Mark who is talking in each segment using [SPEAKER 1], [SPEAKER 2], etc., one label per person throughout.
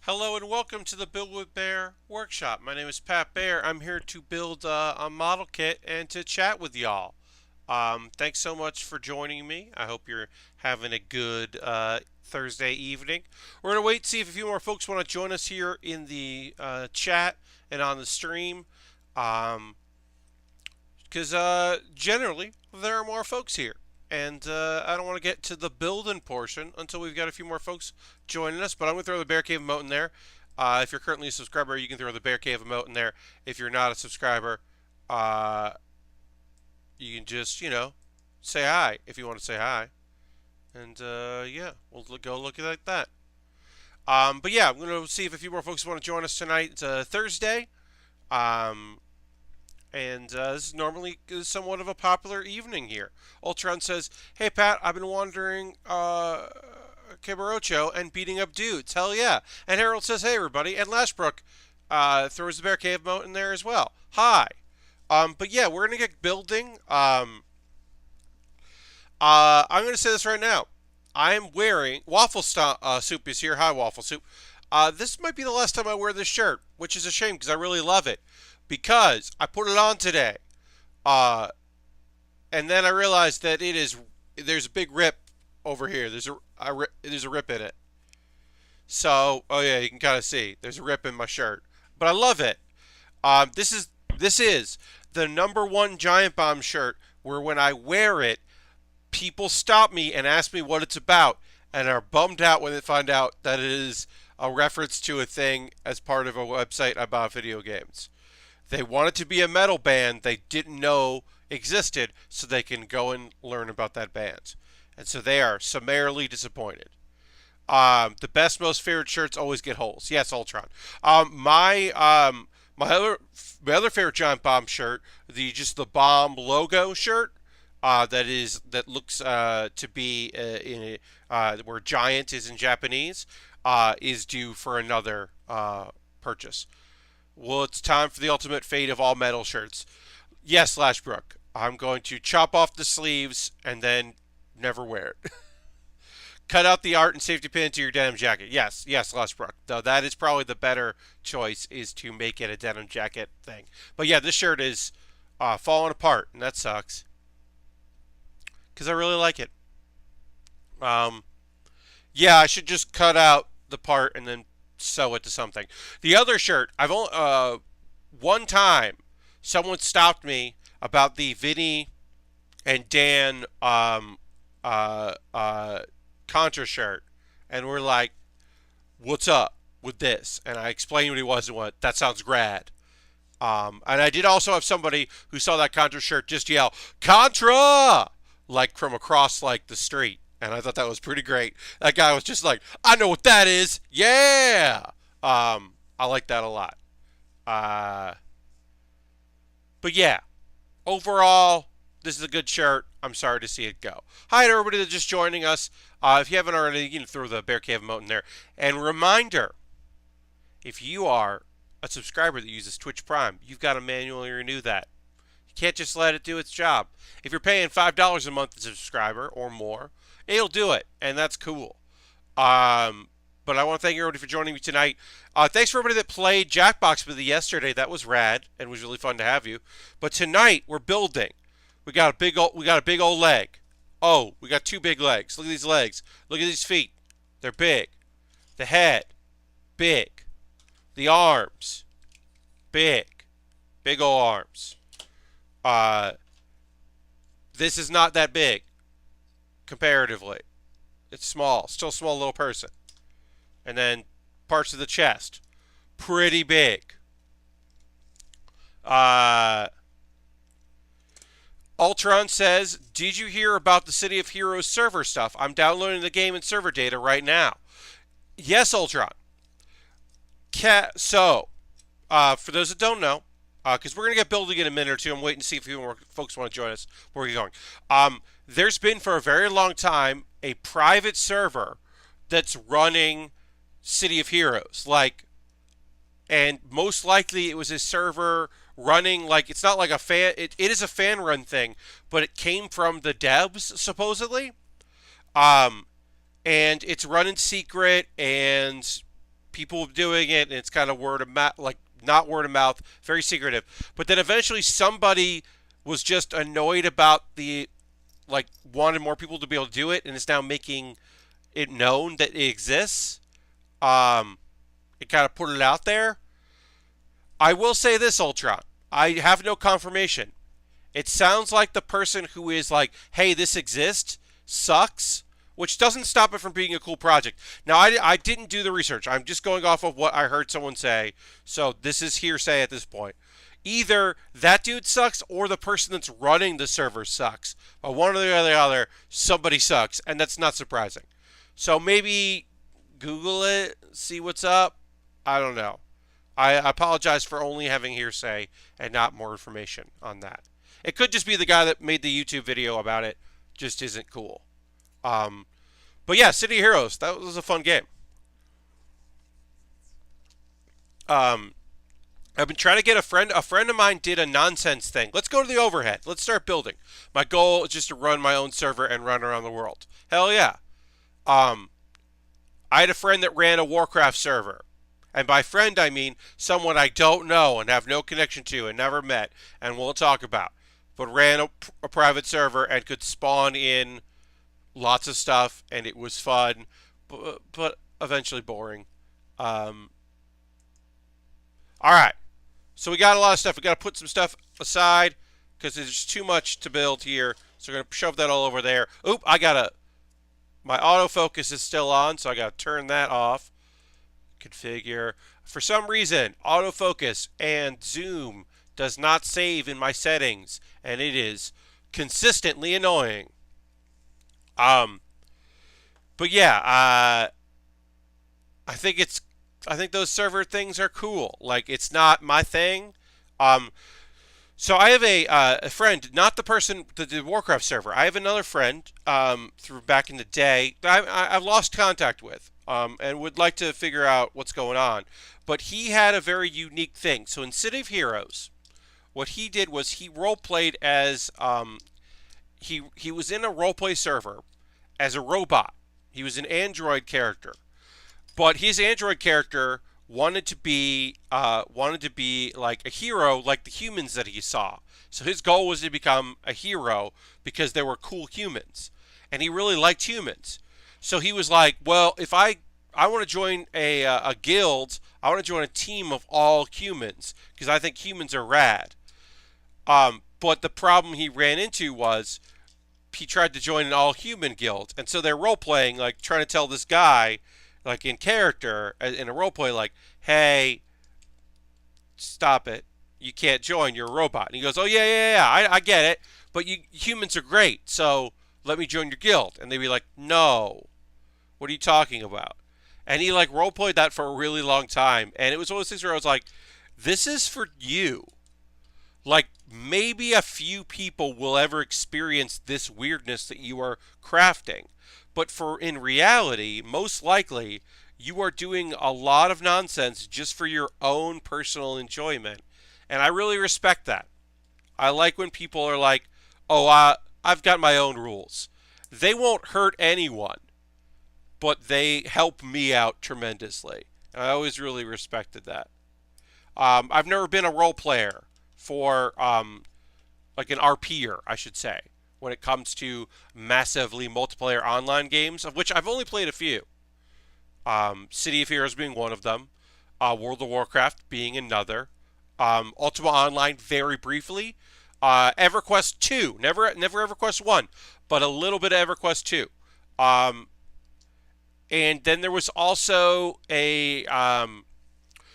[SPEAKER 1] Hello and welcome to the Build with Baer workshop. My name is Pat Baer. I'm here to build a model kit and to chat with y'all. Thanks so much for joining me. I hope you're having a good Thursday evening. We're going to wait to see if a few more folks want to join us here in the chat and on the stream. Um, because generally there are more folks here. And I don't want to get to the building portion until we've got a few more folks joining us. But I'm going to throw the Bear Cave emote in there. If you're currently a subscriber, you can throw the Bear Cave emote in there. If you're not a subscriber, uh, you can just, say hi if you want to say hi. And yeah, we'll go look at that. But yeah, I'm going to see if a few more folks want to join us tonight. It's a Thursday. Um, and this is normally somewhat of a popular evening here. Ultron says, "Hey Pat, I've been wandering Cabarocho and beating up dudes. Hell yeah!" And Harold says, "Hey everybody," and Lashbrook throws the Bear Cave moat in there as well. Hi. But yeah, we're gonna get building. I'm gonna say this right now. I am wearing Soup is here. Hi, Waffle Soup. This might be the last time I wear this shirt, which is a shame because I really love it. Because I put it on today, uh, and then I realized that there's a big rip over here. There's a rip in it. So, oh yeah, you can kind of see there's a rip in my shirt, but I love it. This is the number one Giant Bomb shirt where when I wear it, people stop me and ask me what it's about, and are bummed out when they find out that it is a reference to a thing as part of a website about video games. They want it to be a metal band they didn't know existed so they can go and learn about that band. And so they are summarily disappointed. The best, most favorite shirts always get holes. Yes, Ultron. My other favorite Giant Bomb shirt, the bomb logo shirt, that looks to be where giant is in Japanese, is due for another purchase. Well, it's time for the ultimate fate of all metal shirts. Yes, Lashbrook. I'm going to chop off the sleeves and then never wear it. Cut out the art and safety pin to your denim jacket. Yes, Lashbrook. Though that is probably the better choice, is to make it a denim jacket thing. But yeah, this shirt is falling apart, and that sucks because I really like it. Um, yeah, I should just cut out the part and then sew it to something. The other shirt, I've only one time someone stopped me about the Vinny and Dan Contra shirt, and we're like, "What's up with this?" And I explained what he was and what that sounds grad. And I did also have somebody who saw that Contra shirt just yell "Contra!" like from across like the street. And I thought that was pretty great. That guy was just like, "I know what that is. Yeah." I like that a lot. Uh, but yeah, overall, this is a good shirt. I'm sorry to see it go. Hi to everybody that's just joining us. If you haven't already, you can throw the Bear Cave emote in there. And reminder, if you are a subscriber that uses Twitch Prime, you've got to manually renew that. You can't just let it do its job. If you're paying $5 a month as a subscriber or more, it'll do it, and that's cool. But I want to thank everybody for joining me tonight. Thanks for everybody that played Jackbox with me yesterday. That was rad and was really fun to have you. But tonight we're building. We got a big old leg. Oh, we got two big legs. Look at these legs. Look at these feet. They're big. The head, big. The arms, big. Big old arms. This is not that big comparatively. It's small. Still a small little person. And then parts of the chest, pretty big. Ultron says, "Did you hear about the City of Heroes server stuff? I'm downloading the game and server data right now." Yes, Ultron. So, for those that don't know, because we're going to get building in a minute or two, I'm waiting to see if more folks want to join us before we get going. There's been for a very long time a private server that's running City of Heroes, and most likely it was a server running, it's not like a fan, it is a fan run thing, but it came from the devs supposedly, and it's run in secret, and people doing it, and it's kind of word of mouth, like not word of mouth, very secretive. But then eventually somebody was just annoyed about the, like, wanted more people to be able to do it, and is now making it known that it exists. It kind of put it out there. I will say this, Ultron. I have no confirmation. It sounds like the person who is like, hey, this exists, sucks, which doesn't stop it from being a cool project. Now, I didn't do the research. I'm just going off of what I heard someone say. So this is hearsay at this point. Either that dude sucks or the person that's running the server sucks. But one or the other, somebody sucks. And that's not surprising. So maybe Google it, see what's up. I don't know. I apologize for only having hearsay and not more information on that. It could just be the guy that made the YouTube video about it just isn't cool. But yeah, City of Heroes, that was a fun game. I've been trying to get a friend. A friend of mine did a nonsense thing. Let's go to the overhead. Let's start building. My goal is just to run my own server and run around the world. Hell yeah. I had a friend that ran a Warcraft server. And by friend, I mean someone I don't know and have no connection to and never met and won't talk about. But ran a private server and could spawn in lots of stuff, and it was fun, but eventually boring. All right. So we got a lot of stuff. We got to put some stuff aside because there's too much to build here. So we're going to shove that all over there. Oop, my autofocus is still on, so I got to turn that off. Configure. For some reason, autofocus and zoom does not save in my settings, and it is consistently annoying. But yeah, I think those server things are cool. Like, it's not my thing. So I have a friend, not the person that did Warcraft server. I have another friend through back in the day that I've lost contact with. And would like to figure out what's going on. But he had a very unique thing. So in City of Heroes, what he did was he role-played as, he was in a roleplay server as a robot. He was an android character. But his android character wanted to be like a hero like the humans that he saw. So his goal was to become a hero because they were cool humans. And he really liked humans. So he was like, well, if I want to join a guild, I want to join a team of all humans because I think humans are rad. But the problem he ran into was he tried to join an all-human guild. And so they're role-playing, like trying to tell this guy, like in character, in a roleplay, like, hey, stop it. You can't join. You're a robot. And he goes, oh, yeah, I get it. But humans are great, so let me join your guild. And they'd be like, no. What are you talking about? And he like roleplayed that for a really long time. And it was one of those things where I was like, this is for you. Like, maybe a few people will ever experience this weirdness that you are crafting. But in reality, most likely, you are doing a lot of nonsense just for your own personal enjoyment. And I really respect that. I like when people are like, oh, I've got my own rules. They won't hurt anyone. But they help me out tremendously. And I always really respected that. I've never been a role player for, like an RPer, I should say, when it comes to massively multiplayer online games, of which I've only played a few. City of Heroes being one of them. World of Warcraft being another. Ultima Online very briefly. EverQuest 2. Never EverQuest 1, but a little bit of EverQuest 2. And then there was also a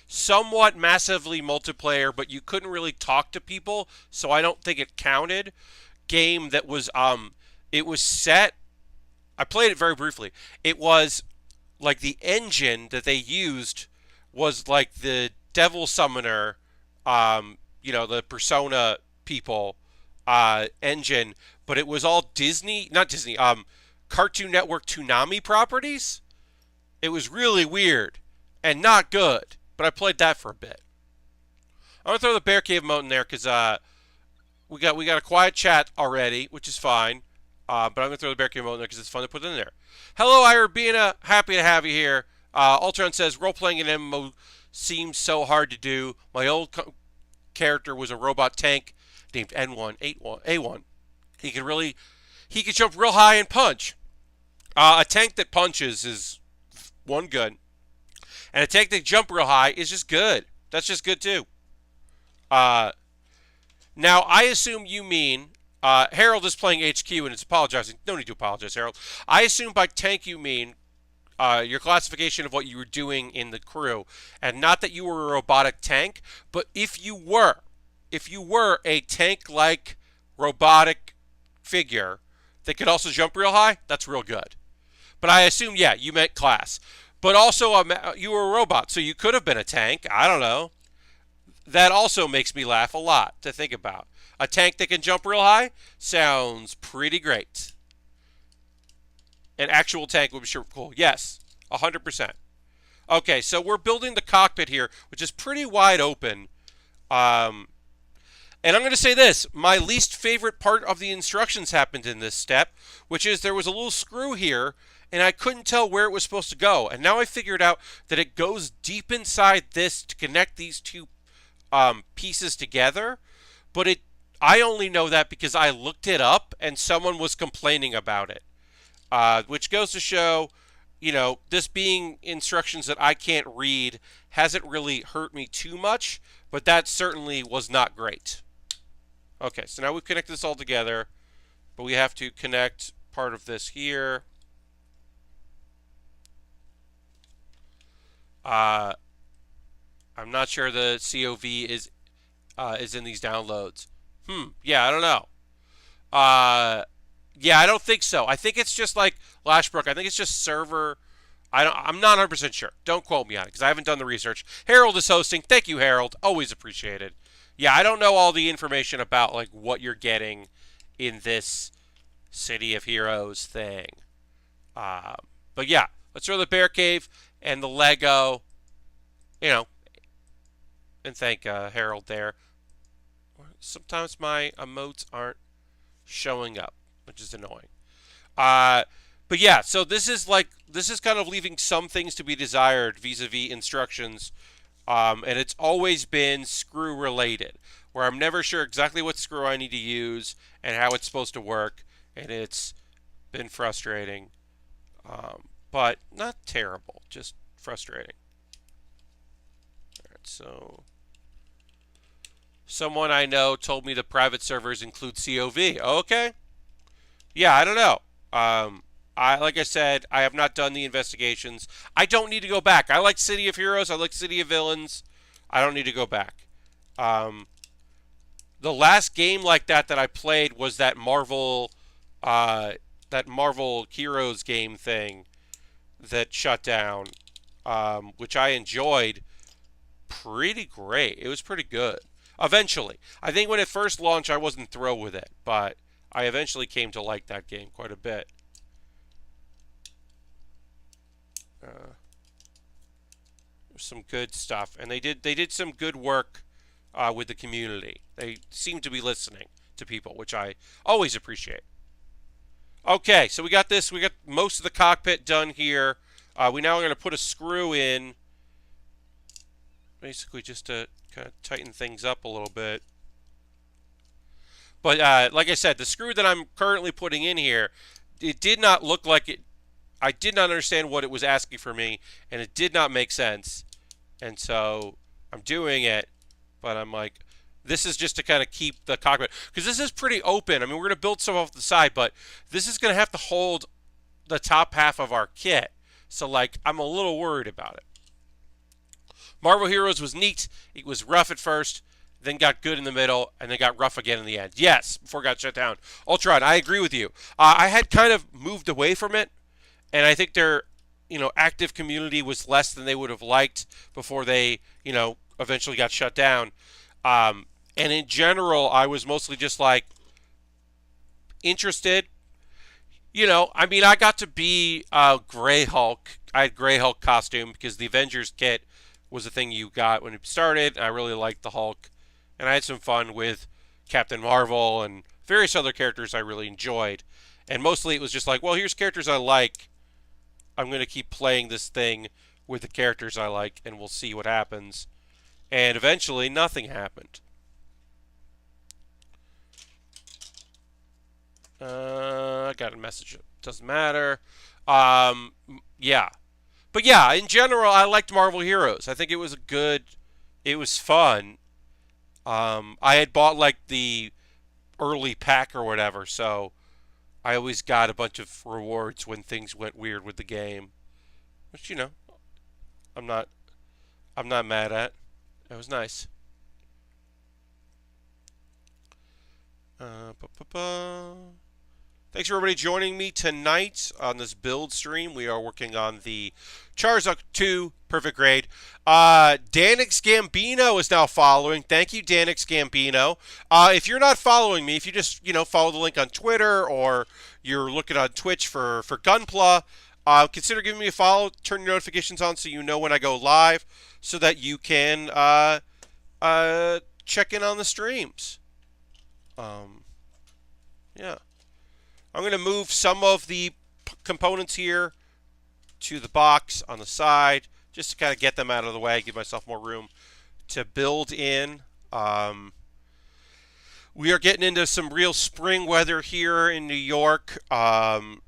[SPEAKER 1] somewhat massively multiplayer, but you couldn't really talk to people, so I don't think it counted. Game that was it was set. I played it very briefly. It was like the engine that they used was like the Devil Summoner, the Persona people engine, but it was all Cartoon Network Toonami properties. It was really weird and not good, but I played that for a bit. I'm gonna throw the Bear Cave emote in there because we got a quiet chat already, which is fine. But I'm gonna throw the Bear Cave emote in there because it's fun to put in there. Hello, Irabina. Happy to have you here. Ultron says, role-playing in MMO seems so hard to do. My old character was a robot tank named A1. He could jump real high and punch. A tank that punches is one good. And a tank that jump real high is just good. That's just good too. Now, I assume you mean Harold is playing HQ and is apologizing. No need to apologize, Harold. I assume by tank you mean your classification of what you were doing in the crew, and not that you were a robotic tank, but if you were a tank-like robotic figure that could also jump real high, that's real good. But I assume, yeah, you meant class. But also, you were a robot, so you could have been a tank. I don't know. That also makes me laugh a lot to think about. A tank that can jump real high sounds pretty great. An actual tank would be sure cool. Yes, 100%. Okay, so we're building the cockpit here, which is pretty wide open. And I'm going to say this. My least favorite part of the instructions happened in this step, which is there was a little screw here, and I couldn't tell where it was supposed to go. And now I figured out that it goes deep inside this to connect these two pieces together. But I only know that because I looked it up, and someone was complaining about it. Which goes to show, this being instructions that I can't read hasn't really hurt me too much, but that certainly was not great. Okay, so now we've connected this all together, but we have to connect part of this here. I'm not sure the COV is in these downloads. Yeah, I don't know. Yeah, I don't think so. I think it's just like Lashbrook. I think it's just server. I'm not 100% sure. Don't quote me on it because I haven't done the research. Harold is hosting. Thank you, Harold. Always appreciated. Yeah, I don't know all the information about like what you're getting in this City of Heroes thing. But yeah, let's throw the bear cave and the Lego, and thank Harold there. Sometimes my emotes aren't showing up, which is annoying. But yeah, so this is kind of leaving some things to be desired vis-a-vis instructions, and it's always been screw related, where I'm never sure exactly what screw I need to use and how it's supposed to work, and it's been frustrating, but not terrible, just frustrating. All right, so someone I know told me the private servers include COV. Okay. Yeah, I don't know. Like I said, I have not done the investigations. I don't need to go back. I like City of Heroes. I like City of Villains. I don't need to go back. The last game like that I played was that Marvel Heroes game thing that shut down, which I enjoyed pretty great. It was pretty good. Eventually. I think when it first launched, I wasn't thrilled with it, but I eventually came to like that game quite a bit. Some good stuff, and they did some good work with the community. They seem to be listening to people, which I always appreciate. Okay, so we got this. We got most of the cockpit done here. We now are going to put a screw in, basically just to kind of tighten things up a little bit. But like I said, the screw that I'm currently putting in here, it did not look like it. I did not understand what it was asking for me, and it did not make sense. And so I'm doing it, but I'm like, this is just to kind of keep the cockpit, because this is pretty open. I mean, we're going to build some off the side, but this is going to have to hold the top half of our kit. So, like, I'm a little worried about it. Marvel Heroes was neat. It was rough at first, then got good in the middle, and then got rough again in the end. Yes, before it got shut down. Ultron, I agree with you. I had kind of moved away from it, and I think their, active community was less than they would have liked before they, eventually got shut down. And in general, I was mostly just like interested. I got to be Grey Hulk. I had Grey Hulk costume because the Avengers kit was the thing you got when it started. I really liked the Hulk. And I had some fun with Captain Marvel and various other characters I really enjoyed. And mostly it was just like, well, here's characters I like. I'm going to keep playing this thing with the characters I like, and we'll see what happens. And eventually, nothing happened. I got a message. Doesn't matter. Yeah. But yeah, in general, I liked Marvel Heroes. I think it was a good. It was fun. I had bought like the early pack or whatever, so I always got a bunch of rewards when things went weird with the game, which I'm not I'm not mad at. It was nice. Ba-ba-ba. Thanks for everybody joining me tonight on this build stream. We are working on the Charizard 2 Perfect Grade. Danix Gambino is now following. Thank you, Danix Gambino. If you're not following me, if you just follow the link on Twitter or you're looking on Twitch for Gunpla, consider giving me a follow. Turn your notifications on so you know when I go live, so that you can check in on the streams. Yeah. I'm going to move some of the components here to the box on the side, just to kind of get them out of the way, give myself more room to build in. We are getting into some real spring weather here in New York, and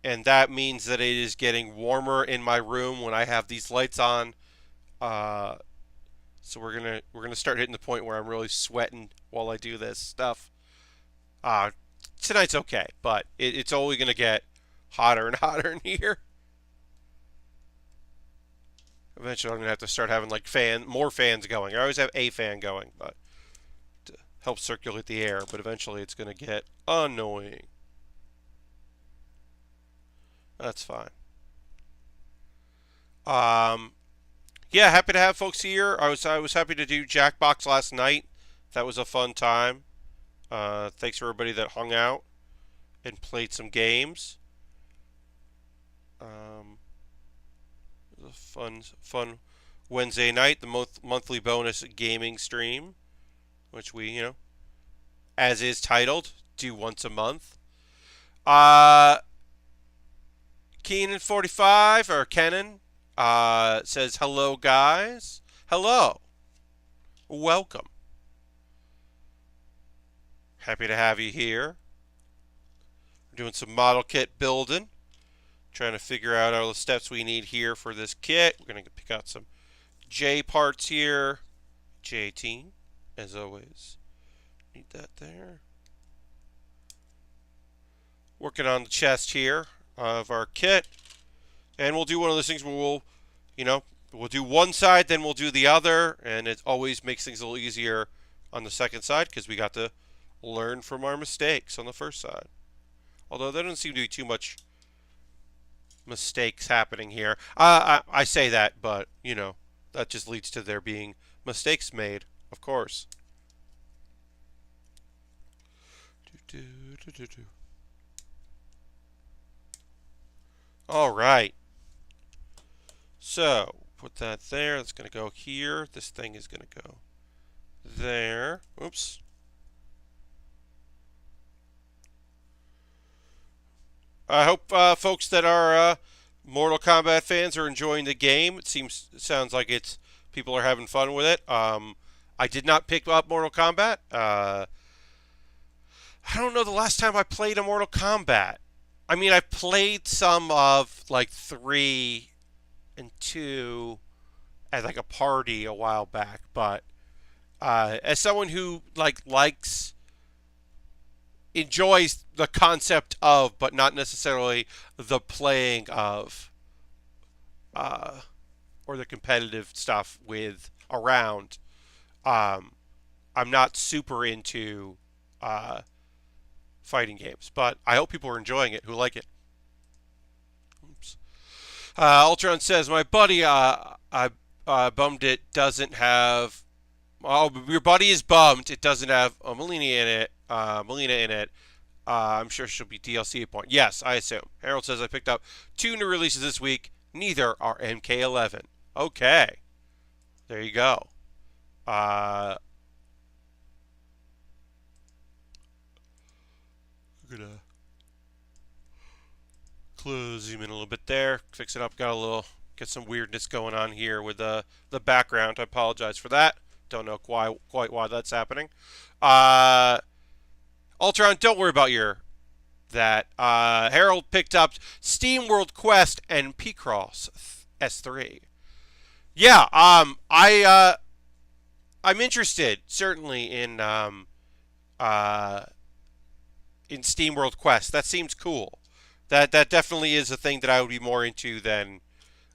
[SPEAKER 1] that means that it is getting warmer in my room when I have these lights on. So we're gonna start hitting the point where I'm really sweating while I do this stuff. Tonight's okay, but it's only going to get hotter and hotter in here. Eventually, I'm going to have to start having like more fans going. I always have a fan going, but to help circulate the air. But eventually, it's going to get annoying. That's fine. Yeah, happy to have folks here. I was happy to do Jackbox last night. That was a fun time. Thanks for everybody that hung out and played some games. It was a fun Wednesday night, the monthly bonus gaming stream, which we, as is titled, do once a month. Kenan45 or Kenan says hello, guys. Hello. Welcome. Happy to have you here. We're doing some model kit building. Trying to figure out all the steps we need here for this kit. We're going to pick out some J parts here. J18, as always. Need that there. Working on the chest here of our kit. And we'll do one of those things where we'll do one side, then we'll do the other. And it always makes things a little easier on the second side because we got to learn from our mistakes on the first side. Although there doesn't seem to be too much mistakes happening here. I say that, but, that just leads to there being mistakes made, of course. All right. So, put that there. That's going to go here. This thing is going to go there. Oops. I hope folks that are Mortal Kombat fans are enjoying the game. It sounds like people are having fun with it. I did not pick up Mortal Kombat. I don't know the last time I played a Mortal Kombat. I mean, I played some of like 3 and 2 at like a party a while back, but as someone who enjoys the concept of, but not necessarily the playing of, or the competitive stuff with around. I'm not super into fighting games, but I hope people are enjoying it who like it. Oops. Ultron says, my buddy, I bummed it doesn't have. Oh, your buddy is bummed it doesn't have Melina in it. I'm sure she'll be DLC at point. Yes, I assume. Harold says I picked up 2 new releases this week. Neither are MK11. Okay. There you go. I'm gonna zoom in a little bit there. Fix it up. Got a little Get some weirdness going on here with the background. I apologize for that. Don't know quite why that's happening. Uh, Ultron, don't worry about your that. Harold picked up Steam World Quest and Picross S3. Yeah, I'm interested certainly uh, in Steam World Quest. That seems cool. That definitely is a thing that I would be more into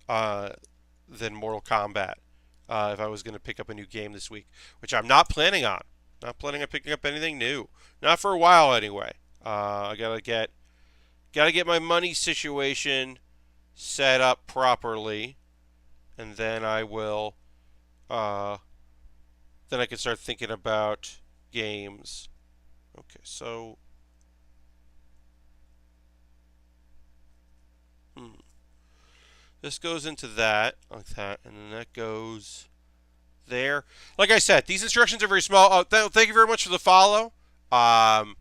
[SPEAKER 1] uh, than Mortal Kombat. If I was going to pick up a new game this week, which I'm not planning on. Not planning on picking up anything new. Not for a while anyway. I gotta get my money situation set up properly, and then I will. Uh, then I can start thinking about games. Okay, so. This goes into that, like that, and then that goes there. Like I said, these instructions are very small. Oh, thank you very much for the follow. Um,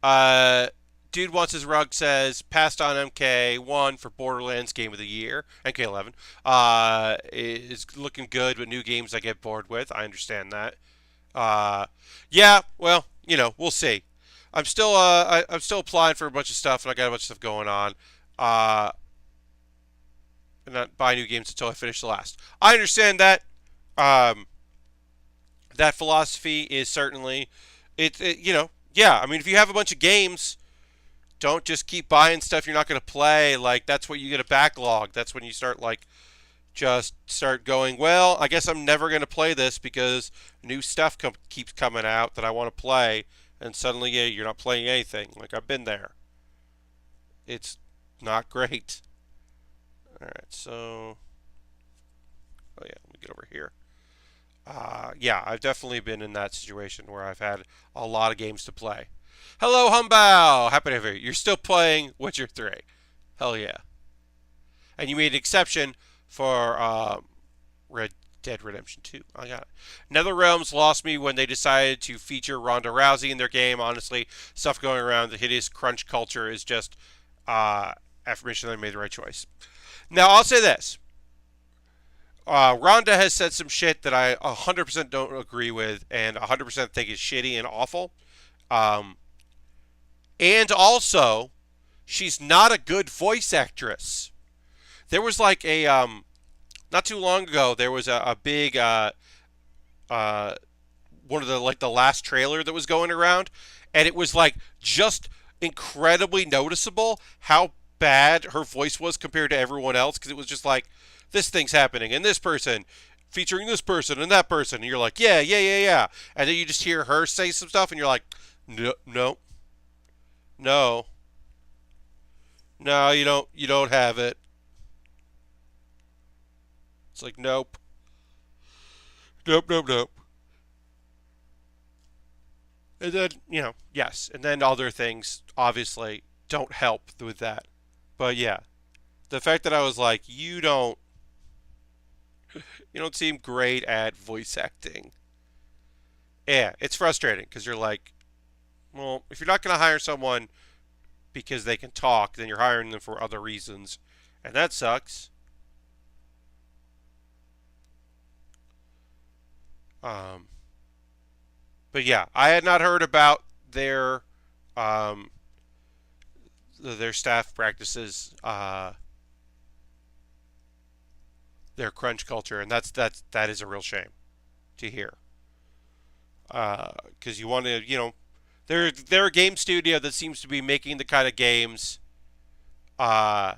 [SPEAKER 1] uh, Dude wants his rug says passed on MK1 for Borderlands Game of the Year. MK11 is looking good, but new games I get bored with. I understand that. Uh, yeah, well, we'll see. I'm still applying for a bunch of stuff, and I got a bunch of stuff going on. Uh, and not buy new games until I finish the last. I understand that. Um, that philosophy is certainly yeah. I mean, if you have a bunch of games, don't just keep buying stuff you're not going to play. Like that's what you get a backlog. That's when you start just start going. Well, I guess I'm never going to play this because new stuff keeps coming out that I want to play, and suddenly you're not playing anything. Like I've been there. It's not great. All right, so oh yeah, let me get over here. Yeah, I've definitely been in that situation where I've had a lot of games to play. Hello, Humbao! Happy to have you. You're still playing Witcher 3. Hell yeah. And you made an exception for Red Dead Redemption 2. I got it. NetherRealms lost me when they decided to feature Ronda Rousey in their game. Honestly, stuff going around the hideous crunch culture is just affirmation that I made the right choice. Now, I'll say this. Ronda has said some shit that I 100% don't agree with and 100% think is shitty and awful. Um, and also, she's not a good voice actress. There was not too long ago, there was a big, one of the last trailer that was going around, and it was just incredibly noticeable how bad her voice was compared to everyone else, because it was just this thing's happening, and this person featuring this person and that person, and you're like, yeah, yeah, yeah, yeah, and then you just hear her say some stuff, and you're like, no, no, no, no, you don't have it. It's like, nope, nope, nope, nope. And then, yes, and then other things obviously don't help with that. But yeah, the fact that I was like, you don't seem great at voice acting. Yeah, it's frustrating because you're like, well, if you're not going to hire someone because they can talk, then you're hiring them for other reasons, and that sucks. Um, but yeah, I had not heard about um, their staff practices, their crunch culture, and that is a real shame to hear. Because you want to, they're a game studio that seems to be making the kind of games, uh,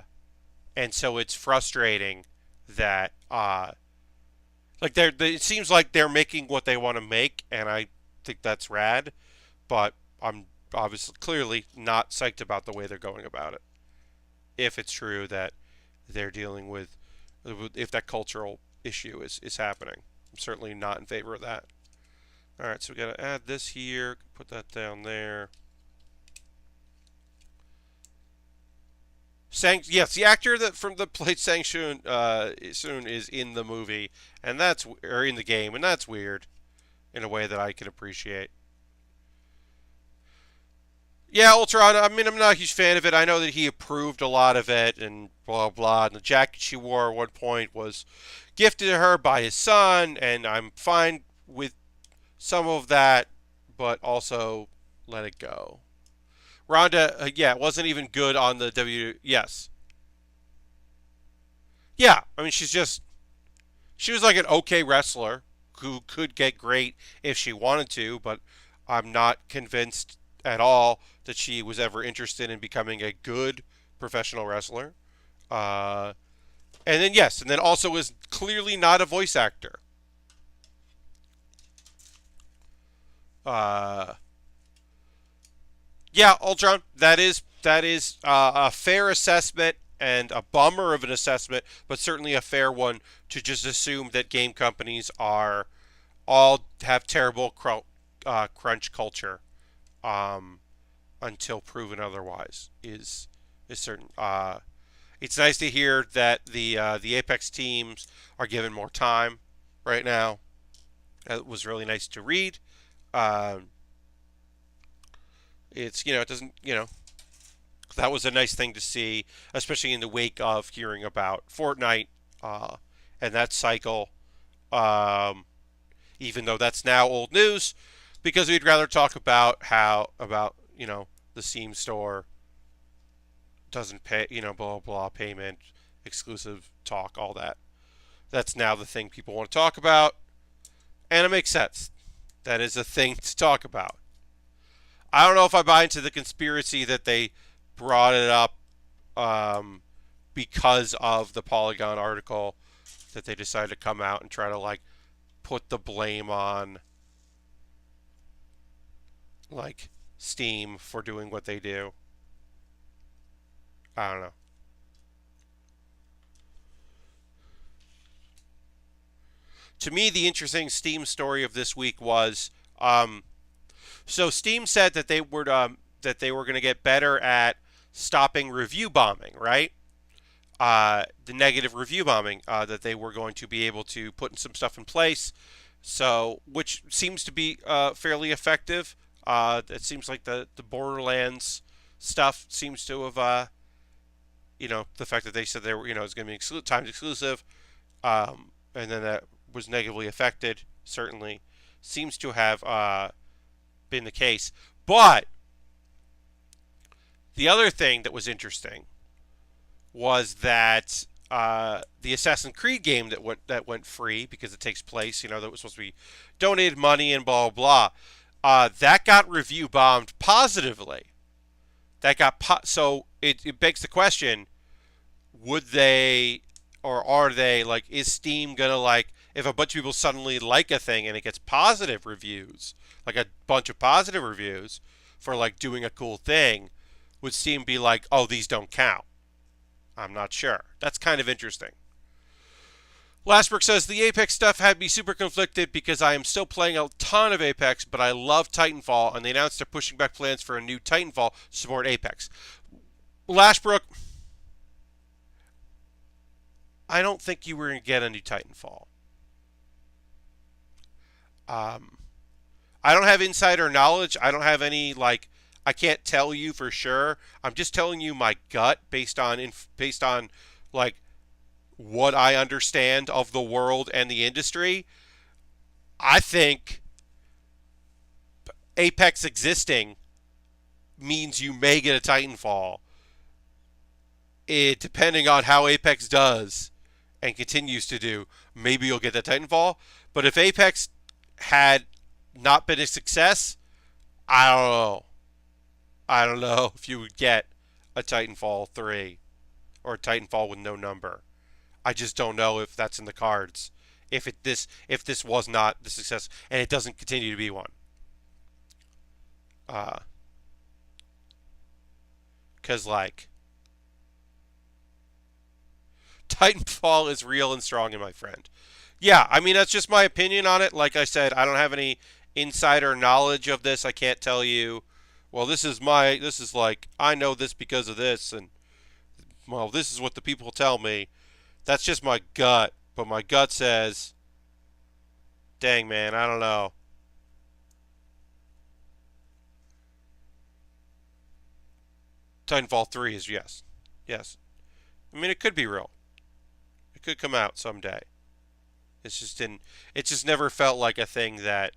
[SPEAKER 1] and so it's frustrating that it seems like they're making what they want to make, and I think that's rad, but I'm obviously clearly not psyched about the way they're going about it. If it's true that they're dealing with, if that cultural issue is happening, I'm certainly not in favor of that. All right, so we got to add this here, put that down there. Yes, the actor that played Sang Soon is in the movie, and or in the game, and that's weird in a way that I can appreciate. Yeah, Ultron. I mean, I'm not a huge fan of it. I know that he approved a lot of it and blah blah. And the jacket she wore at one point was gifted to her by his son, and I'm fine with some of that, but also let it go. Ronda, yeah, wasn't even good on the W. Yes, yeah. I mean, she was like an okay wrestler who could get great if she wanted to, but I'm not convinced at all that she was ever interested in becoming a good professional wrestler. Uh, and then yes, and then also is clearly not a voice actor. Uh, yeah, Ultron, that is a fair assessment and a bummer of an assessment, but certainly a fair one to just assume that game companies are all have terrible crunch culture um, until proven otherwise is certain. It's nice to hear that the Apex teams are given more time right now. It was really nice to read. Um, it's it doesn't that was a nice thing to see, especially in the wake of hearing about Fortnite uh, and that cycle. Um, Even though that's now old news, because we'd rather talk about how about the Steam store doesn't pay blah blah payment, exclusive talk, all that. That's now the thing people want to talk about, and it makes sense. That is a thing to talk about. I don't know if I buy into the conspiracy that they brought it up um, because of the Polygon article, that they decided to come out and try to like put the blame on like Steam for doing what they do. I don't know. To me, the interesting Steam story of this week was so Steam said that they were going to get better at stopping review bombing, right? The negative review bombing, that they were going to be able to put some stuff in place, so which seems to be fairly effective. It seems like the Borderlands stuff seems to have the fact that they said they were it's going to be timed exclusive, and then that was negatively affected. Certainly seems to have been the case. But the other thing that was interesting was that the Assassin's Creed game that went free because it takes place, that was supposed to be donated money and blah blah blah. That got review bombed positively. So it begs the question: would they, or are they, like, is Steam gonna, like, if a bunch of people suddenly like a thing and it gets positive reviews, like a bunch of positive reviews for like doing a cool thing, would Steam be like, oh, these don't count? I'm not sure. That's kind of interesting. Lastbrook says the Apex stuff had me super conflicted because I am still playing a ton of Apex, but I love Titanfall, and they announced they're pushing back plans for a new Titanfall to support Apex. Lashbrook, I don't think you were going to get a new Titanfall. Um, I don't have insider knowledge. I don't have any, like, I can't tell you for sure. I'm just telling you my gut based on like what I understand of the world and the industry. I think Apex existing means you may get a Titanfall. Depending on how Apex does and continues to do, maybe you'll get the Titanfall. But if Apex had not been a success, I don't know. I don't know if you would get a Titanfall 3 or a Titanfall with no number. I just don't know if that's in the cards. If this was not the success and it doesn't continue to be one. Uh Cuz like Titanfall is real and strong, in my friend. Yeah, I mean that's just my opinion on it. Like I said, I don't have any insider knowledge of this. I can't tell you, well, this is like I know this because of this, and well, this is what the people tell me. That's just my gut, but my gut says, dang man, I don't know. Titanfall 3 is yes. Yes. I mean, it could be real. It could come out someday. It's just didn't. It just never felt like a thing that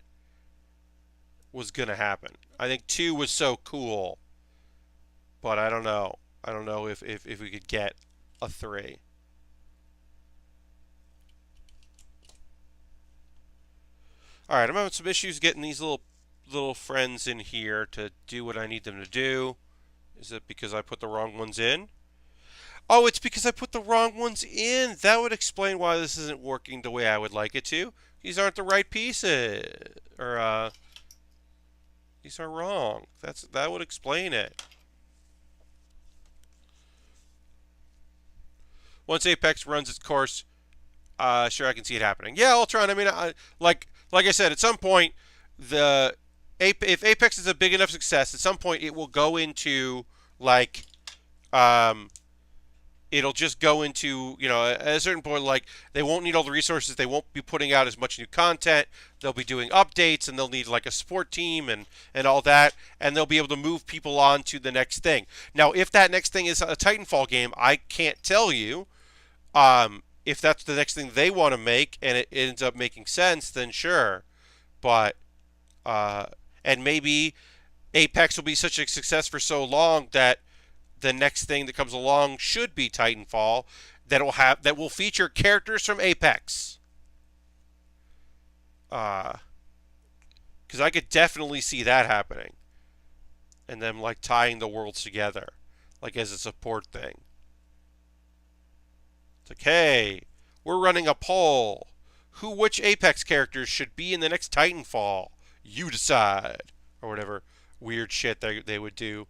[SPEAKER 1] was gonna happen. I think 2 was so cool, but I don't know. I don't know if we could get a 3. All right, I'm having some issues getting these little friends in here to do what I need them to do. Is it because I put the wrong ones in? Oh, it's because I put the wrong ones in. That would explain why this isn't working the way I would like it to. These aren't the right pieces. Or, these are wrong. That would explain it. Once Apex runs its course, sure, I can see it happening. Yeah, Ultron, I mean, like I said, at some point, if Apex is a big enough success, at some point it will go into, like, it'll just go into, at a certain point, like, they won't need all the resources. They won't be putting out as much new content. They'll be doing updates, and they'll need, like, a support team and all that, and they'll be able to move people on to the next thing. Now, if that next thing is a Titanfall game, I can't tell you. If that's the next thing they want to make, and it ends up making sense, then sure. But, and maybe Apex will be such a success for so long that the next thing that comes along should be Titanfall that will feature characters from Apex. Because I could definitely see that happening, and them like tying the worlds together, like as a support thing. It's like, hey, we're running a poll. Which Apex characters should be in the next Titanfall? You decide, or whatever weird shit they would do.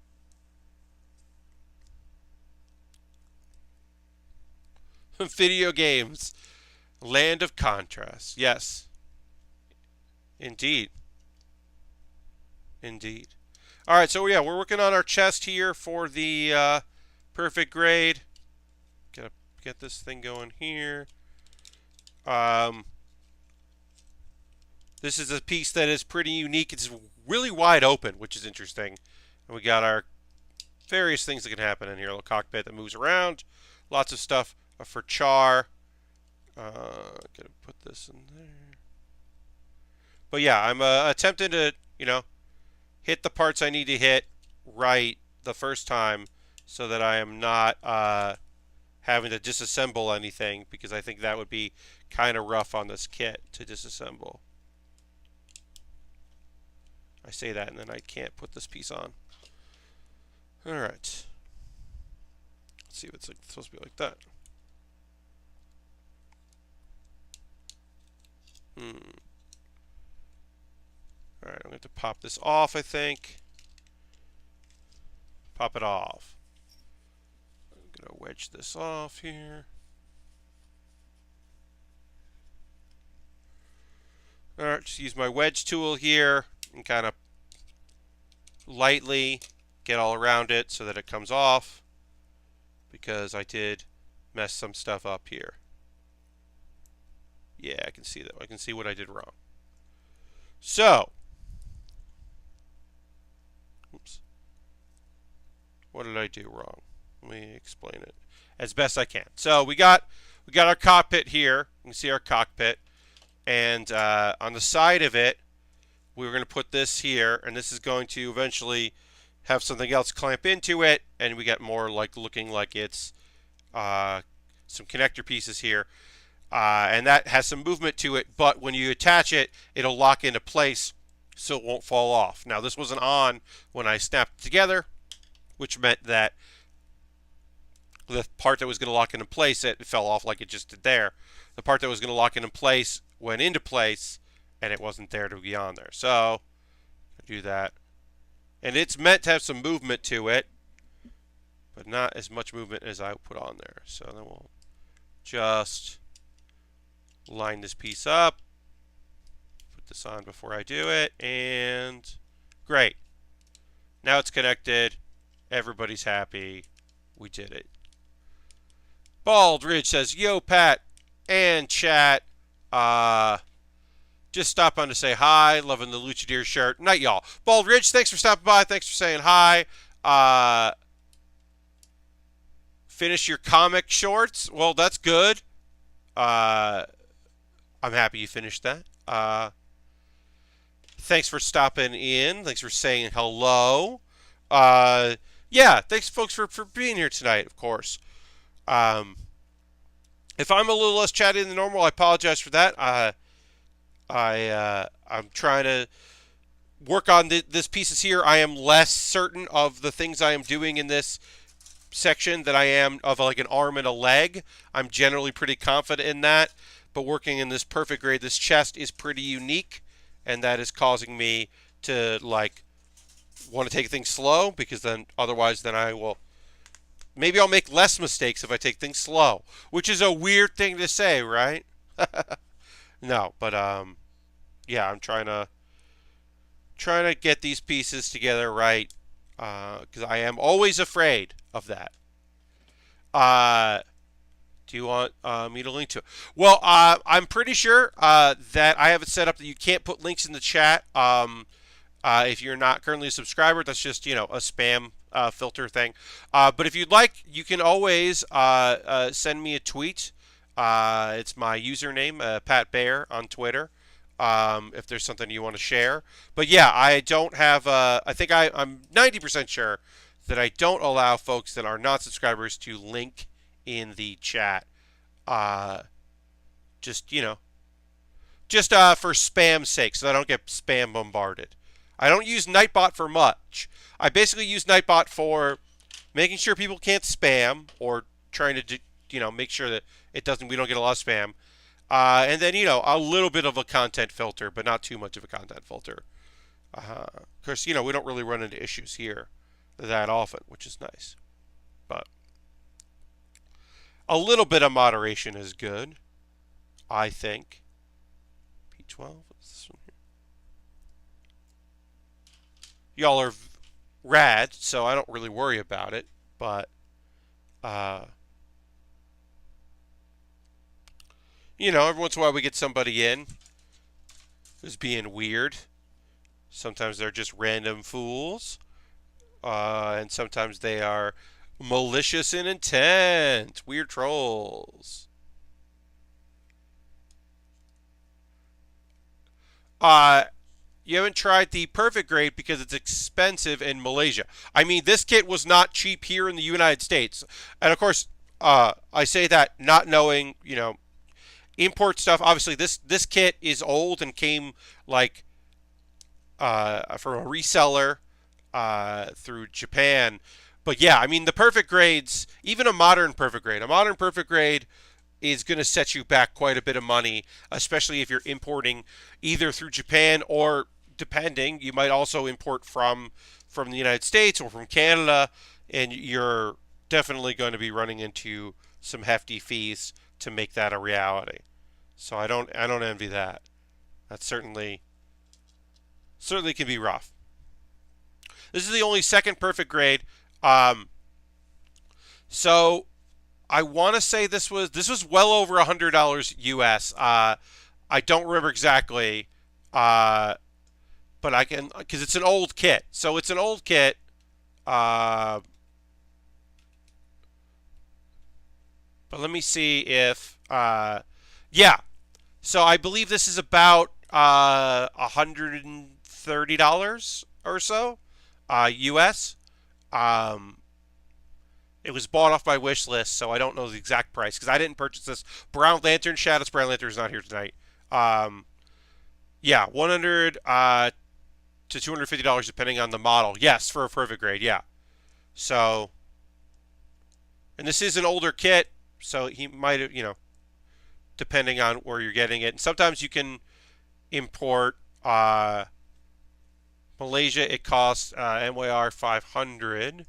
[SPEAKER 1] Video games. Land of contrast. Yes. Indeed. Indeed. Alright, so yeah, we're working on our chest here for the perfect grade. Gotta get this thing going here. This is a piece that is pretty unique. It's really wide open, which is interesting. And we got our various things that can happen in here. A little cockpit that moves around. Lots of stuff for char. Gonna put this in there. But yeah, I'm attempting to, hit the parts I need to hit right the first time so that I am not having to disassemble anything, because I think that would be kind of rough on this kit to disassemble. I say that and then I can't put this piece on. Alright. Let's see if it's supposed to be like that. Alright, I'm going to pop this off, I think. Pop it off. I'm going to wedge this off here. Alright, just use my wedge tool here and kind of lightly get all around it so that it comes off, because I did mess some stuff up here. Yeah, I can see that. I can see what I did wrong. So, oops. What did I do wrong? Let me explain it as best I can. So we got our cockpit here. You can see our cockpit, and on the side of it, we're going to put this here, and this is going to eventually have something else clamp into it, and we get more like looking like it's some connector pieces here. And that has some movement to it, but when you attach it, it'll lock into place so it won't fall off. Now, this wasn't on when I snapped it together, which meant that the part that was going to lock into place, it fell off like it just did there. The part that was going to lock into place went into place, and it wasn't there to be on there. So, I do that. And it's meant to have some movement to it, but not as much movement as I put on there. So then we'll just line this piece up, put this on before I do it, and great. Now it's connected. Everybody's happy. We did it. Bald Ridge says, yo, Pat and chat. Just stop on to say hi. Loving the Luchadeer shirt. Night, y'all. Bald Ridge, thanks for stopping by. Thanks for saying hi. Finish your comic shorts. Well, that's good. Uh, I'm happy you finished that. Thanks for stopping in. Thanks for saying hello. Uh, yeah, thanks, folks, for being here tonight, of course. Um, if I'm a little less chatty than normal, I apologize for that. I'm trying to work on this pieces here. I am less certain of the things I am doing in this section than I am of like an arm and a leg. I'm generally pretty confident in that, but working in this perfect grade, this chest is pretty unique, and that is causing me to like want to take things slow, because then otherwise I will maybe I'll make less mistakes if I take things slow, which is a weird thing to say, right? No, but yeah, I'm trying to get these pieces together right, because I am always afraid of that. Do you want me to link to it? Well, I'm pretty sure that I have it set up that you can't put links in the chat. If you're not currently a subscriber, that's just a spam filter thing. But if you'd like, you can always send me a tweet. It's my username, Pat Baer on Twitter. If there's something you want to share. But yeah, I don't have. I think I'm 90% sure that I don't allow folks that are not subscribers to link in the chat. Just for spam's sake, so I don't get spam bombarded. I don't use Nightbot for much. I basically use Nightbot for making sure people can't spam, or trying to make sure that we don't get a lot of spam. And then, a little bit of a content filter, but not too much of a content filter. Of course, we don't really run into issues here that often, which is nice. But a little bit of moderation is good, I think. P12, what's this one here? Y'all are rad, so I don't really worry about it, but every once in a while we get somebody in who's being weird. Sometimes they're just random fools, and sometimes they are malicious in intent. Weird trolls. You haven't tried the perfect grade because it's expensive in Malaysia. I mean, this kit was not cheap here in the United States. And of course, I say that not knowing, import stuff. Obviously, this kit is old and came like from a reseller through Japan. But yeah, I mean, the perfect grades, even a modern perfect grade is going to set you back quite a bit of money, especially if you're importing either through Japan, or depending, you might also import from the United States or from Canada, and you're definitely going to be running into some hefty fees to make that a reality. So I don't envy that. That certainly can be rough. This is the only second perfect grade. So I want to say this was well over $100 US. I don't remember exactly, but I can, because it's an old kit. So it's an old kit. But let me see if yeah. So I believe this is about $130 or so US. It was bought off my wish list, so I don't know the exact price because I didn't purchase this. Brown Lantern, Shadows Brown Lantern is not here tonight. Yeah, $100 to $250 depending on the model. Yes, for a perfect grade. Yeah. So, and this is an older kit, so he might have, depending on where you're getting it. And sometimes you can import Malaysia. It costs MYR 500.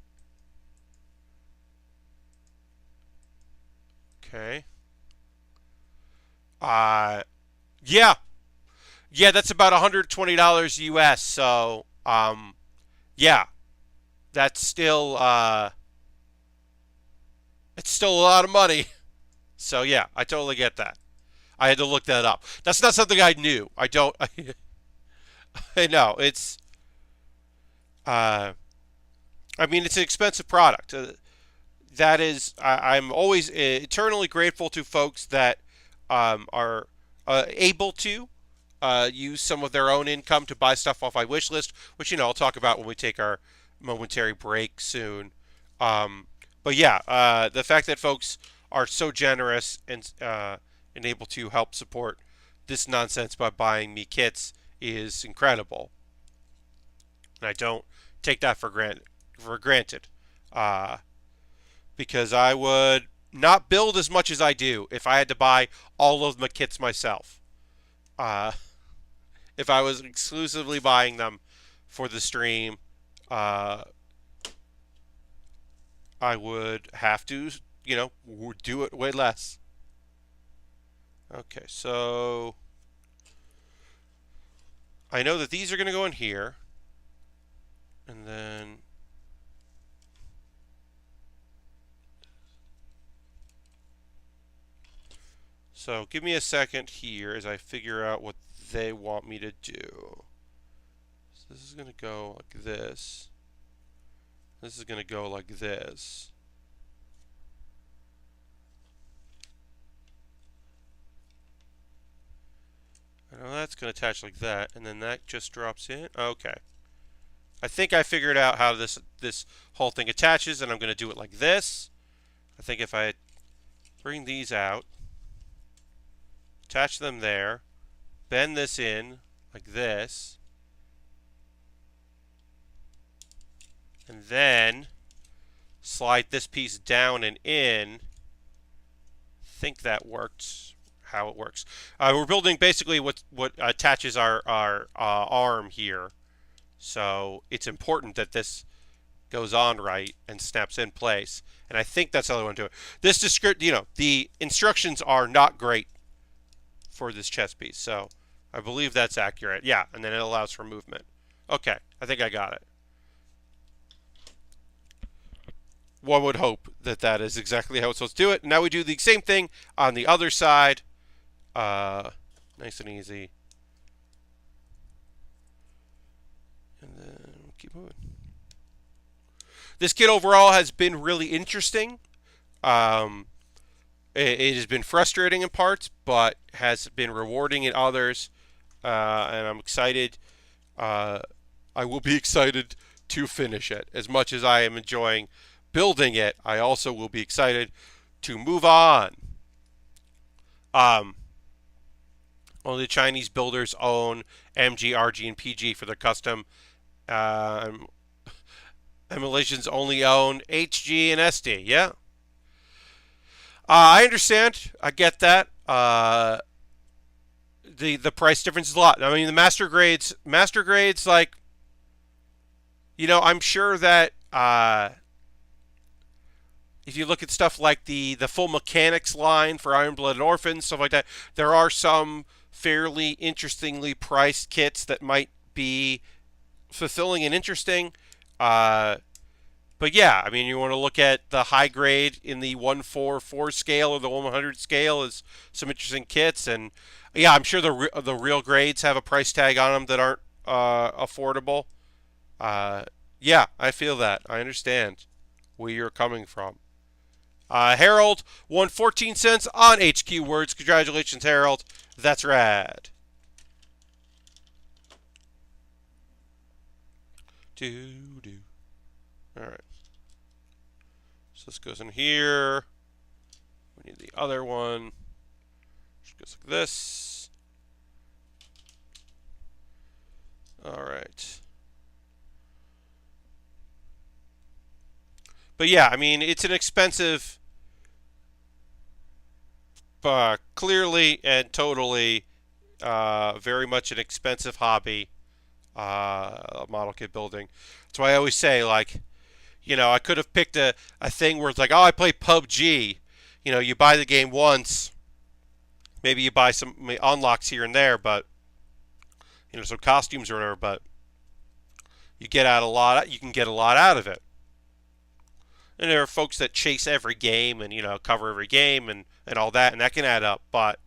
[SPEAKER 1] Okay. Yeah. Yeah, that's about $120 US. So, yeah. That's still it's still a lot of money. So, yeah, I totally get that. I had to look that up. That's not something I knew. I don't I know. It's I mean, it's an expensive product. that is, I'm always eternally grateful to folks that are able to use some of their own income to buy stuff off my wish list, which I'll talk about when we take our momentary break soon. Um, but yeah, the fact that folks are so generous and able to help support this nonsense by buying me kits is incredible, and I don't take that for granted. Uh, because I would not build as much as I do if I had to buy all of the kits myself. Uh, if I was exclusively buying them for the stream, uh, I would have to, do it way less. Okay, so I know that these are going to go in here, and then so give me a second here as I figure out what they want me to do. So this is going to go like this. This is going to go like this. I know that's going to attach like that, and then that just drops in. Okay. I think I figured out how this whole thing attaches, and I'm going to do it like this. I think if I bring these out, attach them there, bend this in like this, and then slide this piece down and in. I think that worked. How it works. We're building basically what attaches our arm here, so it's important that this goes on right and snaps in place. And I think that's how I want to do it. This the instructions are not great for this chess piece, so I believe that's accurate. Yeah, and then it allows for movement. Okay, I think I got it. One would hope that that is exactly how it's supposed to do it. Now we do the same thing on the other side. Nice and easy. And then keep moving. This kit overall has been really interesting. It has been frustrating in parts, but has been rewarding in others. And I'm excited. I will be excited to finish it. As much as I am enjoying building it, I also will be excited to move on. Only Chinese builders own MG, RG, and PG for their custom. Emulations only own HG and SD. Yeah. I understand. I get that. The price difference is a lot. I mean, the master grades, like, I'm sure that if you look at stuff like the full mechanics line for Iron Blood and Orphans, stuff like that, there are some fairly interestingly priced kits that might be fulfilling and interesting. But yeah, I mean, you want to look at the high grade in the 144 scale or the 100 scale is some interesting kits, and yeah, I'm sure the real grades have a price tag on them that aren't affordable. Yeah, I feel that. I understand where you're coming from. Harold won 14 cents on HQ Words. Congratulations, Harold. That's rad. All right. So this goes in here. We need the other one. Which goes like this. All right. But yeah, I mean, it's an expensive, clearly and totally, very much an expensive hobby, model kit building. That's why I always say, like, I could have picked a thing where it's like, oh, I play PUBG. You buy the game once. Maybe you buy some unlocks here and there, but, some costumes or whatever, but you get out a lot. You can get a lot out of it. And there are folks that chase every game and, cover every game and all that, and that can add up. But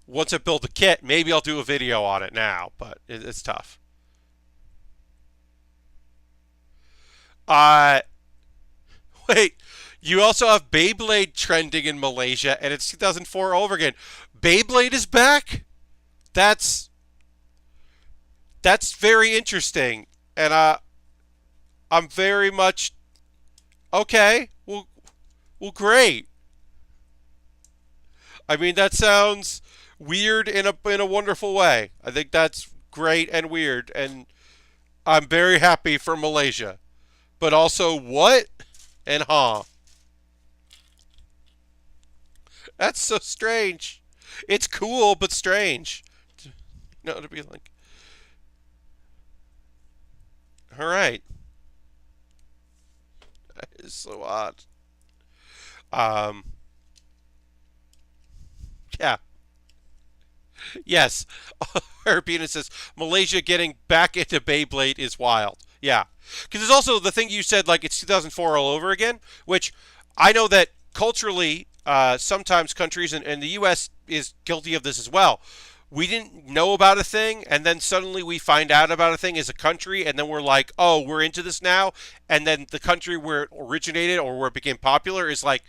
[SPEAKER 1] once I build the kit, maybe I'll do a video on it now, but it's tough. Uh, wait. You also have Beyblade trending in Malaysia, and it's 2004 all over again. Beyblade is back. That's that's very interesting, and I'm very much okay. Well, great. I mean, that sounds weird in a wonderful way. I think that's great and weird, and I'm very happy for Malaysia. But also, what and huh? That's so strange. It's cool, but strange. To be like, all right, it's so odd. Um, yeah, yes. Arabina says Malaysia getting back into Beyblade is wild. Yeah, because there's also the thing you said, like it's 2004 all over again, which I know that culturally, sometimes countries and the U.S. is guilty of this as well. We didn't know about a thing, and then suddenly we find out about a thing as a country, and then we're like, oh, we're into this now. And then the country where it originated or where it became popular is like,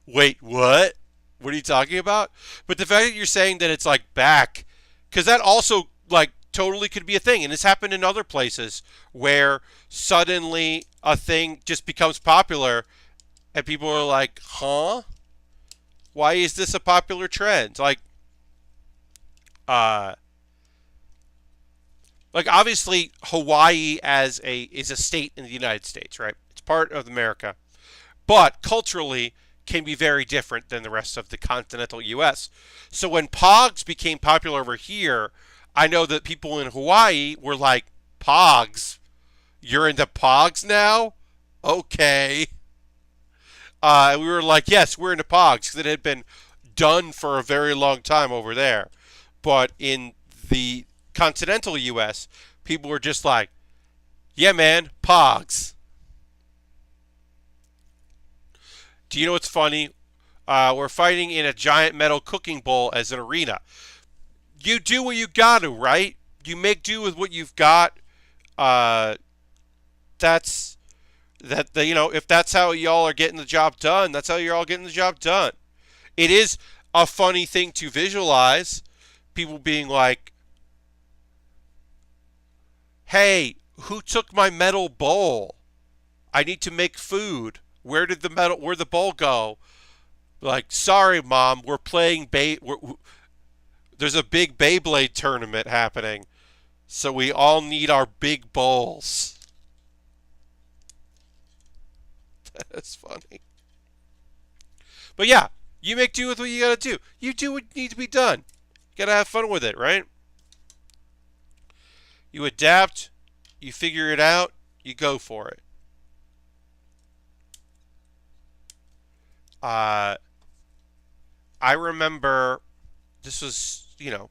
[SPEAKER 1] wait, what? What are you talking about? But the fact that you're saying that it's like back, because that also like totally could be a thing, and it's happened in other places where suddenly a thing just becomes popular, and people are like, huh? Why is this a popular trend? Uh, like obviously Hawaii as a is a state in the United States, right? It's part of America, but culturally can be very different than the rest of the continental US. So when Pogs became popular over here, I know that people in Hawaii were like, Pogs? You're into Pogs now? Okay. And we were like, yes, we're into Pogs because it had been done for a very long time over there. But in the continental US, people were just like, yeah, man, Pogs. Do you know what's funny? We're fighting in a giant metal cooking bowl as an arena. You do what you got to, right? You make do with what you've got. Uh, that's if that's how y'all are getting the job done, that's how you're all getting the job done. It is a funny thing to visualize. People being like, hey, who took my metal bowl? I need to make food. Where'd the bowl go? Like, sorry, Mom, we're playing there's a big Beyblade tournament happening, so we all need our big bowls. That's funny. But yeah, you make do with what you gotta do. You do what needs to be done. You gotta have fun with it, right? You adapt, you figure it out, you go for it. Uh, I remember this was, a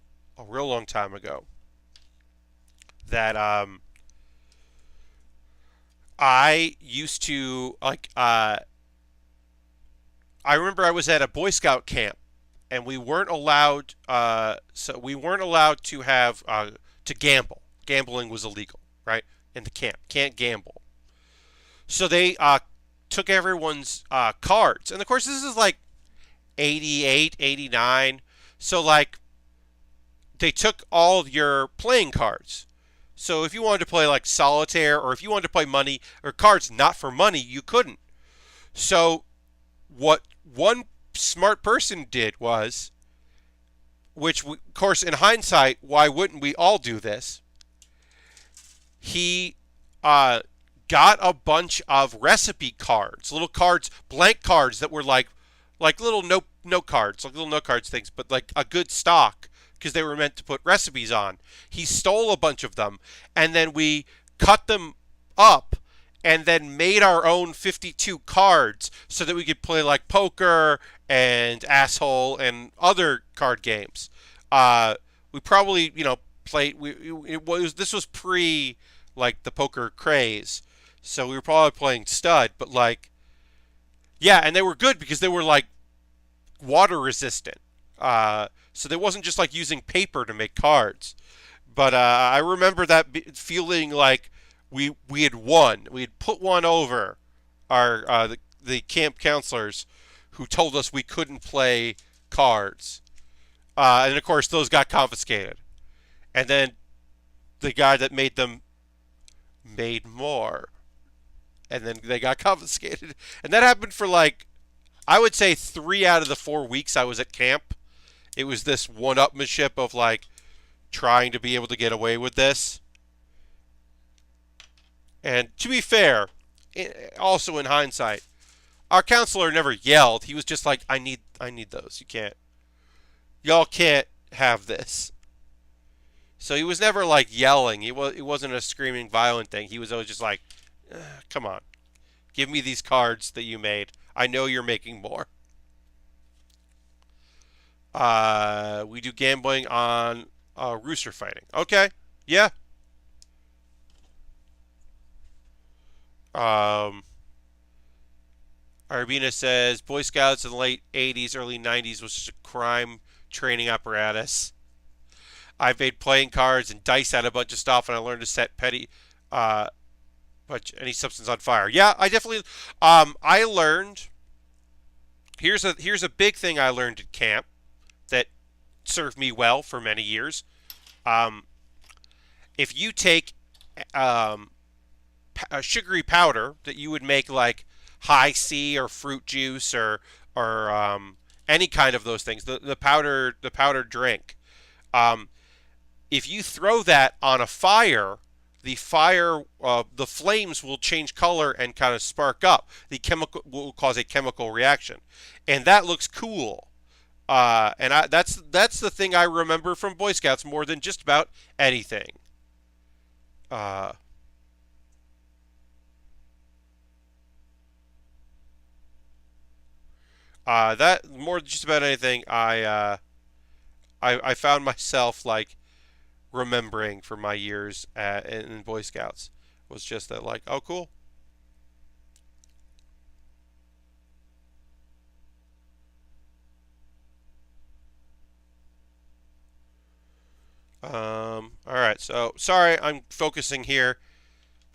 [SPEAKER 1] real long time ago that I used to I remember I was at a Boy Scout camp and we weren't allowed to have to gamble. Gambling was illegal, right? In the camp. Can't gamble. So they took everyone's cards. And of course this is like 88, 89. So like they took all your playing cards. So if you wanted to play like solitaire or if you wanted to play money or cards not for money, you couldn't. So what one smart person did was, of course in hindsight, why wouldn't we all do this? He got a bunch of recipe cards, little cards, blank cards that were like little note cards, like little note cards things, but like a good stock because they were meant to put recipes on. He stole a bunch of them, and then we cut them up and then made our own 52 cards so that we could play like poker and asshole and other card games. We probably, played. This was pre like the poker craze, so we were probably playing stud. But like, yeah, and they were good because they were like water resistant. So they wasn't just like using paper to make cards. But I remember that feeling like we had won. We had put one over our the camp counselors who told us we couldn't play cards. And of course, those got confiscated. And then the guy that made them made more. And then they got confiscated. And that happened for like, I would say 3 out of the 4 weeks I was at camp. It was this one-upmanship of like trying to be able to get away with this. And to be fair, also in hindsight, our counselor never yelled. He was just like, I need those. Y'all can't have this. So he was never like yelling. It wasn't a screaming, violent thing. He was always just like, come on, give me these cards that you made. I know you're making more. We do gambling on rooster fighting. Okay, yeah. Arbina says Boy Scouts in the late 80s, early 90s was just a crime training apparatus. I made playing cards and dice out a bunch of stuff, and I learned to set any substance on fire. Yeah, I definitely. I learned. Here's a big thing I learned at camp that served me well for many years. If you take a sugary powder that you would make like high C or fruit juice or any kind of those things, the powdered drink. If you throw that on a fire, the flames will change color and kind of spark up. The chemical will cause a chemical reaction, and that looks cool. That's the thing I remember from Boy Scouts more than just about anything. That more than just about anything, I found myself like remembering from my years in Boy Scouts was just that like, oh cool. All right, so sorry I'm focusing here,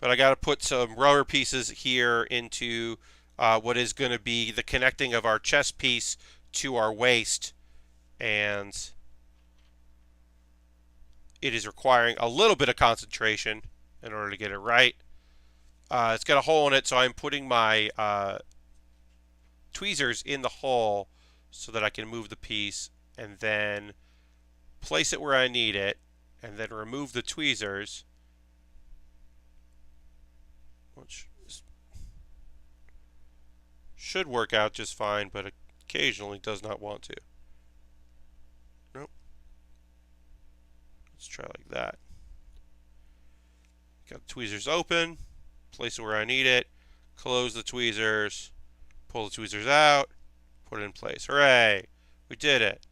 [SPEAKER 1] but I got to put some rubber pieces here into what is going to be the connecting of our chest piece to our waist, and it is requiring a little bit of concentration in order to get it right. It's got a hole in it, so I'm putting my tweezers in the hole so that I can move the piece and then place it where I need it, and then remove the tweezers, which should work out just fine, but occasionally does not want to. Nope. Let's try like that. Got the tweezers open, place it where I need it, close the tweezers, pull the tweezers out, put it in place. Hooray! We did it.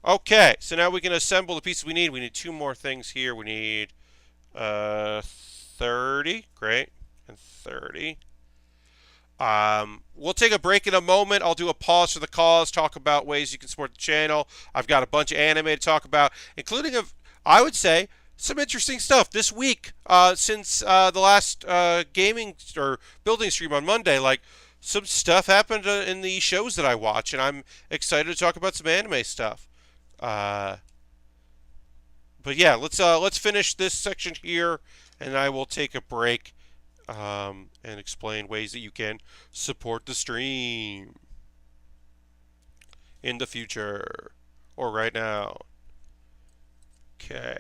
[SPEAKER 1] Okay, so now we can assemble the pieces we need. We need 2 more things here. We need 30. Great. And 30. We'll take a break in a moment. I'll do a pause for the cause, talk about ways you can support the channel. I've got a bunch of anime to talk about, including, I would say, some interesting stuff this week since the last gaming or building stream on Monday. Like, some stuff happened in the shows that I watch, and I'm excited to talk about some anime stuff. But yeah, let's finish this section here, and I will take a break and explain ways that you can support the stream in the future or right now. Okay.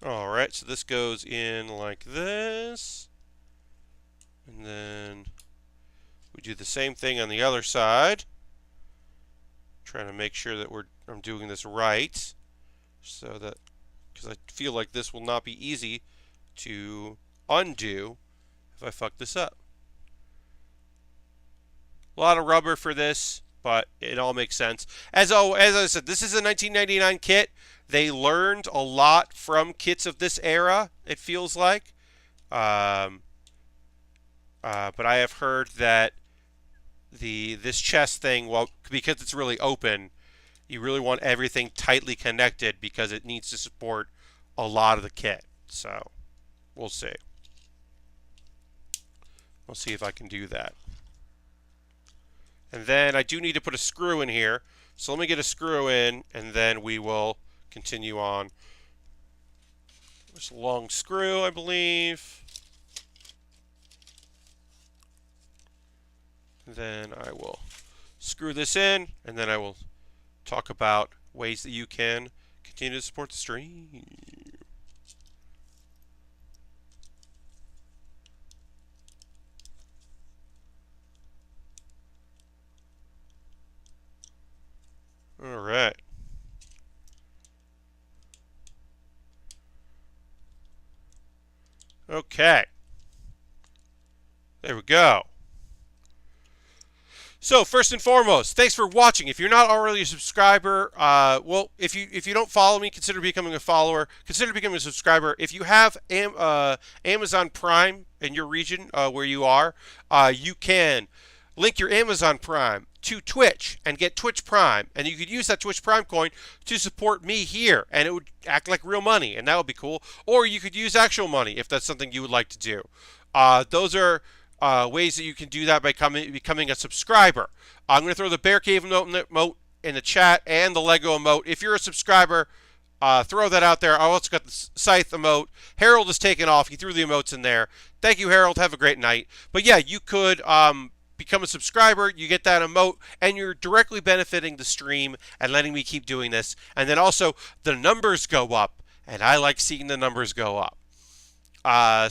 [SPEAKER 1] Alright, so this goes in like this. And then we do the same thing on the other side. Trying to make sure that I'm doing this right. So that, because I feel like this will not be easy to undo if I fuck this up. A lot of rubber for this. but it all makes sense. As I said, this is a 1999 kit. They learned a lot from kits of this era, it feels like. Um, but I have heard that this chest thing, well, because it's really open, you really want everything tightly connected because it needs to support a lot of the kit. So we'll see. We'll see if I can do that. And then I do need to put a screw in here. So let me get a screw in, and then we will continue on. There's a long screw, I believe. And then I will screw this in, and then I will talk about ways that you can continue to support the stream. All right. Okay. There we go. So first and foremost, thanks for watching. If you're not already a subscriber, well, if you don't follow me, consider becoming a follower. Consider becoming a subscriber. If you have Amazon Prime in your region where you are, you can link your Amazon Prime to Twitch and get Twitch Prime, and you could use that Twitch Prime coin to support me here, and it would act like real money, and that would be cool. Or you could use actual money if that's something you would like to do. Those are ways that you can do that by becoming a subscriber. I'm going to throw the Bear Cave emote in the chat and the Lego emote. If you're a subscriber, throw that out there. I also got the Scythe emote. Harold is taken off. He threw the emotes in there. Thank you, Harold. Have a great night. But yeah, you could become a subscriber. You get that emote, and you're directly benefiting the stream and letting me keep doing this. And then also, the numbers go up, and I like seeing the numbers go up.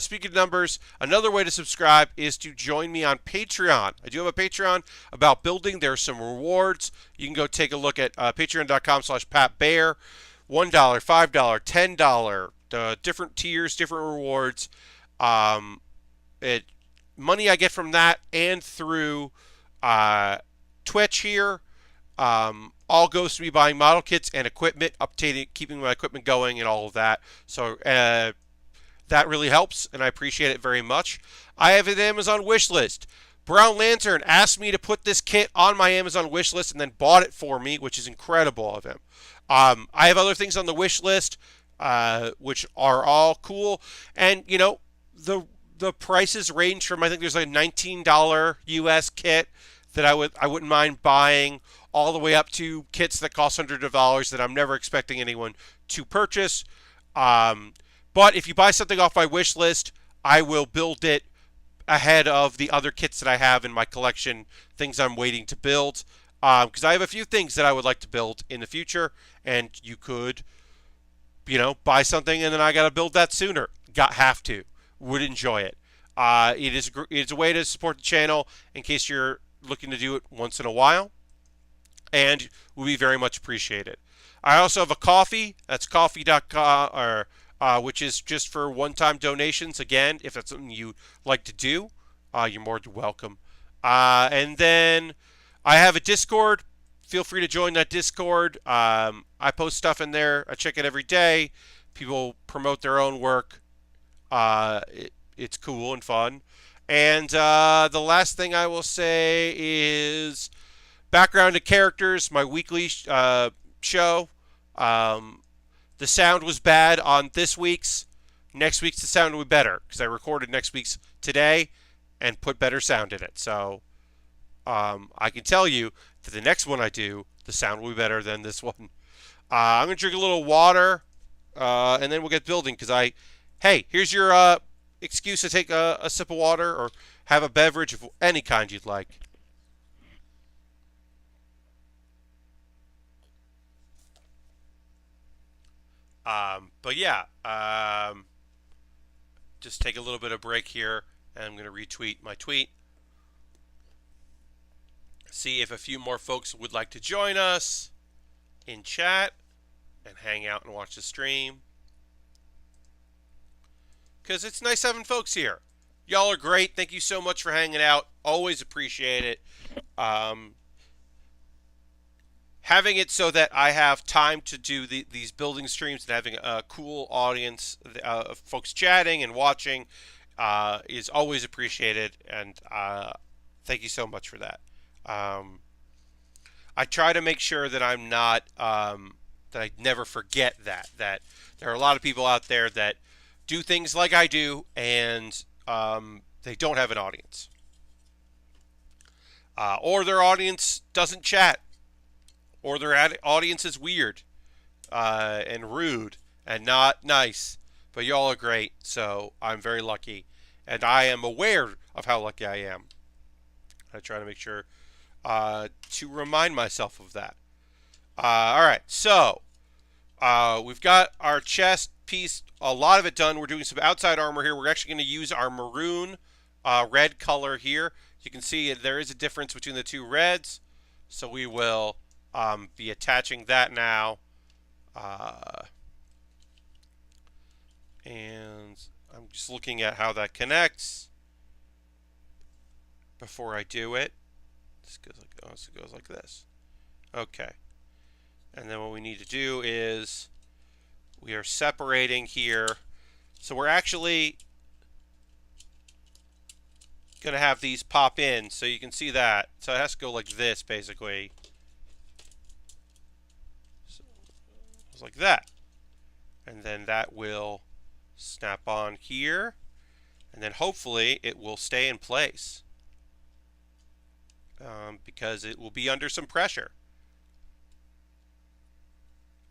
[SPEAKER 1] Speaking of numbers, another way to subscribe is to join me on Patreon. I do have a Patreon about building. There's some rewards. You can go take a look at patreon.com/PatBaer. $1, $5, $10, different tiers, different rewards. Money I get from that and through Twitch here all goes to me buying model kits and equipment, updating, keeping my equipment going, and all of that. So that really helps, and I appreciate it very much. I have an Amazon wish list. Brown Lantern asked me to put this kit on my Amazon wish list and then bought it for me, which is incredible of him. I have other things on the wish list, which are all cool. And, you know, the prices range from, I think there's like a $19 US kit that I wouldn't mind buying, all the way up to kits that cost hundreds of dollars that I'm never expecting anyone to purchase. But if you buy something off my wish list, I will build it ahead of the other kits that I have in my collection, things I'm waiting to build. Because I have a few things that I would like to build in the future, and you could, you know, buy something and then I got to build that sooner. Have to. Would enjoy it. It's a way to support the channel in case you're looking to do it once in a while, and will be very much appreciated. I also have a Ko-fi. That's coffee.com, which is just for one-time donations. Again, if that's something you like to do, you're more than welcome. And then I have a Discord. Feel free to join that Discord. I post stuff in there. I check it every day. People promote their own work. It's cool and fun. And the last thing I will say is background to characters, my weekly show. The sound was bad on this week's. Next week's the sound will be better because I recorded next week's today and put better sound in it. So I can tell you that the next one I do, the sound will be better than this one. I'm going to drink a little water and then we'll get building because hey, here's your excuse to take a sip of water or have a beverage of any kind you'd like. But yeah, just take a little bit of break here, and I'm going to retweet my tweet. See if a few more folks would like to join us in chat and hang out and watch the stream. Because it's nice having folks here. Y'all are great. Thank you so much for hanging out. Always appreciate it. having it so that I have time to do these building streams and having a cool audience of folks chatting and watching is always appreciated, and thank you so much for that. Um, I try to make sure that I'm not that I never forget that there are a lot of people out there that do things like I do, and they don't have an audience, or their audience doesn't chat, or their audience is weird and rude and not nice. But y'all are great, so I'm very lucky, and I am aware of how lucky I am. I try to make sure to remind myself of that. All right, so we've got our chest piece, a lot of it done. We're doing some outside armor here. We're actually going to use our maroon red color here. You can see there is a difference between the two reds, so we will be attaching that now. And I'm just looking at how that connects before I do it. This goes like, oh, so it goes like this. Okay. And then what we need to do is we are separating here. So we're actually going to have these pop in, so you can see that. So it has to go like this, basically. So it's like that. And then that will snap on here. And then hopefully it will stay in place. Because it will be under some pressure.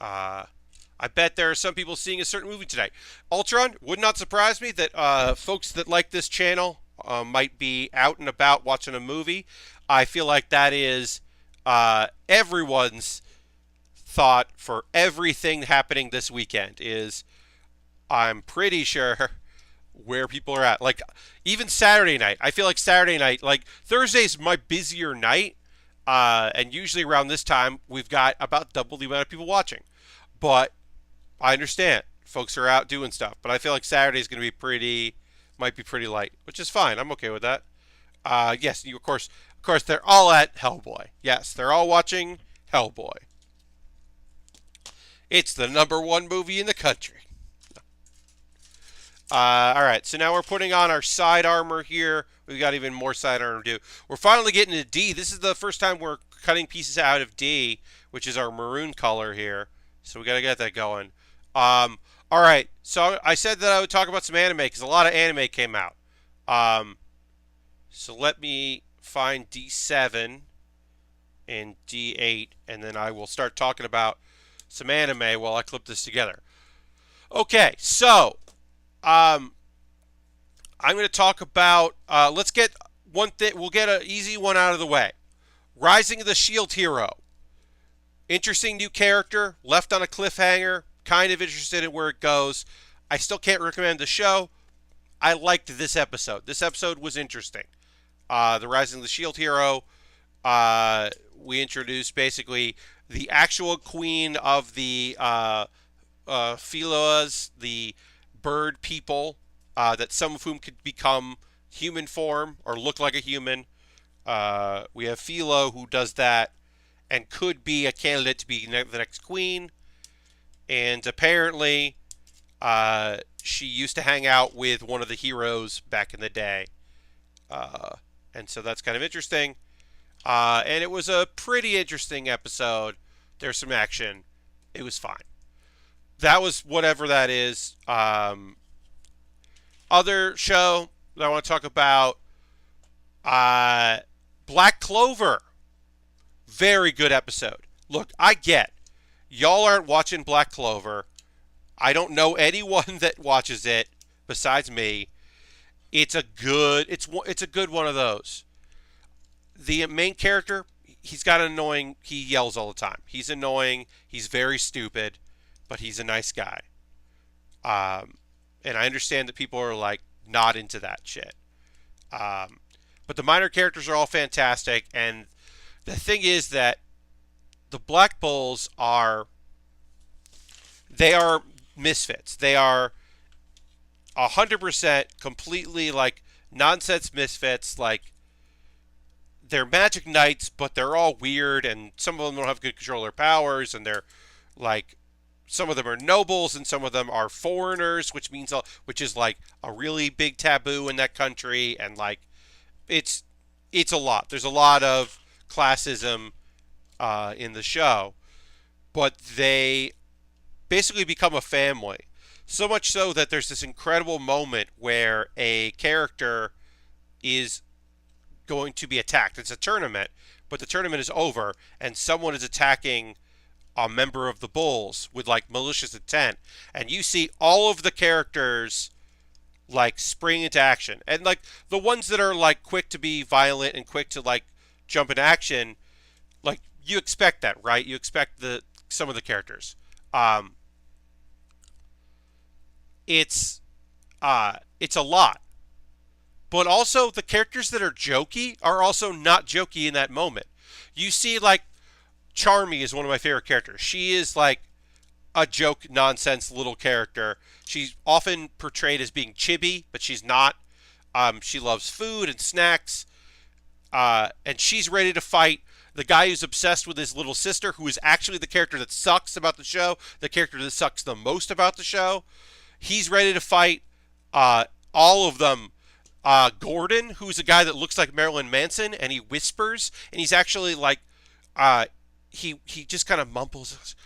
[SPEAKER 1] I bet there are some people seeing a certain movie tonight. Ultron, would not surprise me that folks that like this channel might be out and about watching a movie. I feel like that is everyone's thought for everything happening this weekend is, I'm pretty sure, where people are at. Like, even Saturday night. I feel like Saturday night, like, Thursday's my busier night. And usually around this time, we've got about double the amount of people watching. But I understand. Folks are out doing stuff. But I feel like Saturday's going to be might be pretty light, which is fine. I'm okay with that. Yes, of course, they're all at Hellboy. Yes, they're all watching Hellboy. It's the #1 movie in the country. All right, so now we're putting on our side armor here. We've got even more side armor to do. We're finally getting to D. This is the first time we're cutting pieces out of D, which is our maroon color here. So we got to get that going. All right, so I said that I would talk about some anime because a lot of anime came out. So let me find D7 and D8, and then I will start talking about some anime while I clip this together. Okay, so I'm going to talk about, let's get one thing, we'll get an easy one out of the way. Rising of the Shield Hero. Interesting new character, left on a cliffhanger, kind of interested in where it goes. I still can't recommend the show. I liked this episode. This episode was interesting. The Rising of the Shield Hero, we introduced basically the actual queen of the Philoas, the bird people, that some of whom could become human form or look like a human. We have Philo who does that and could be a candidate to be the next queen. And apparently, she used to hang out with one of the heroes back in the day. And so that's kind of interesting. And it was a pretty interesting episode. There's some action. It was fine. That was whatever that is. Other show that I want to talk about, Black Clover. Very good episode. Look, I get y'all aren't watching Black Clover. I don't know anyone that watches it besides me. It's a good one of those. The main character, he's got annoying. He yells all the time. He's annoying. He's very stupid, but he's a nice guy. And I understand that people are like not into that shit. But the minor characters are all fantastic, and the thing is that the Black Bulls are misfits. They are 100% completely like nonsense misfits. Like they're magic knights, but they're all weird, and some of them don't have good control of their powers, and they're like some of them are nobles, and some of them are foreigners, which is like a really big taboo in that country, and like it's it's a lot. There's a lot of classism in the show, but they basically become a family. So much so that there's this incredible moment where a character is going to be attacked. It's a tournament, but the tournament is over, and someone is attacking a member of the Bulls with like malicious intent, and you see all of the characters like spring into action, and like the ones that are like quick to be violent and quick to like jump into action, like you expect that, right? You expect the some of the characters. Um, it's a lot, but also the characters that are jokey are also not jokey in that moment. You see, like Charmy is one of my favorite characters. She is like a joke nonsense little character. She's often portrayed as being chibi, but she's not. She loves food and snacks, and she's ready to fight the guy who's obsessed with his little sister, who is actually the character that sucks about the show, the character that sucks the most about the show. He's ready to fight all of them. Gordon, who's a guy that looks like Marilyn Manson, and he whispers, and he's actually like, uh, he just kind of mumbles,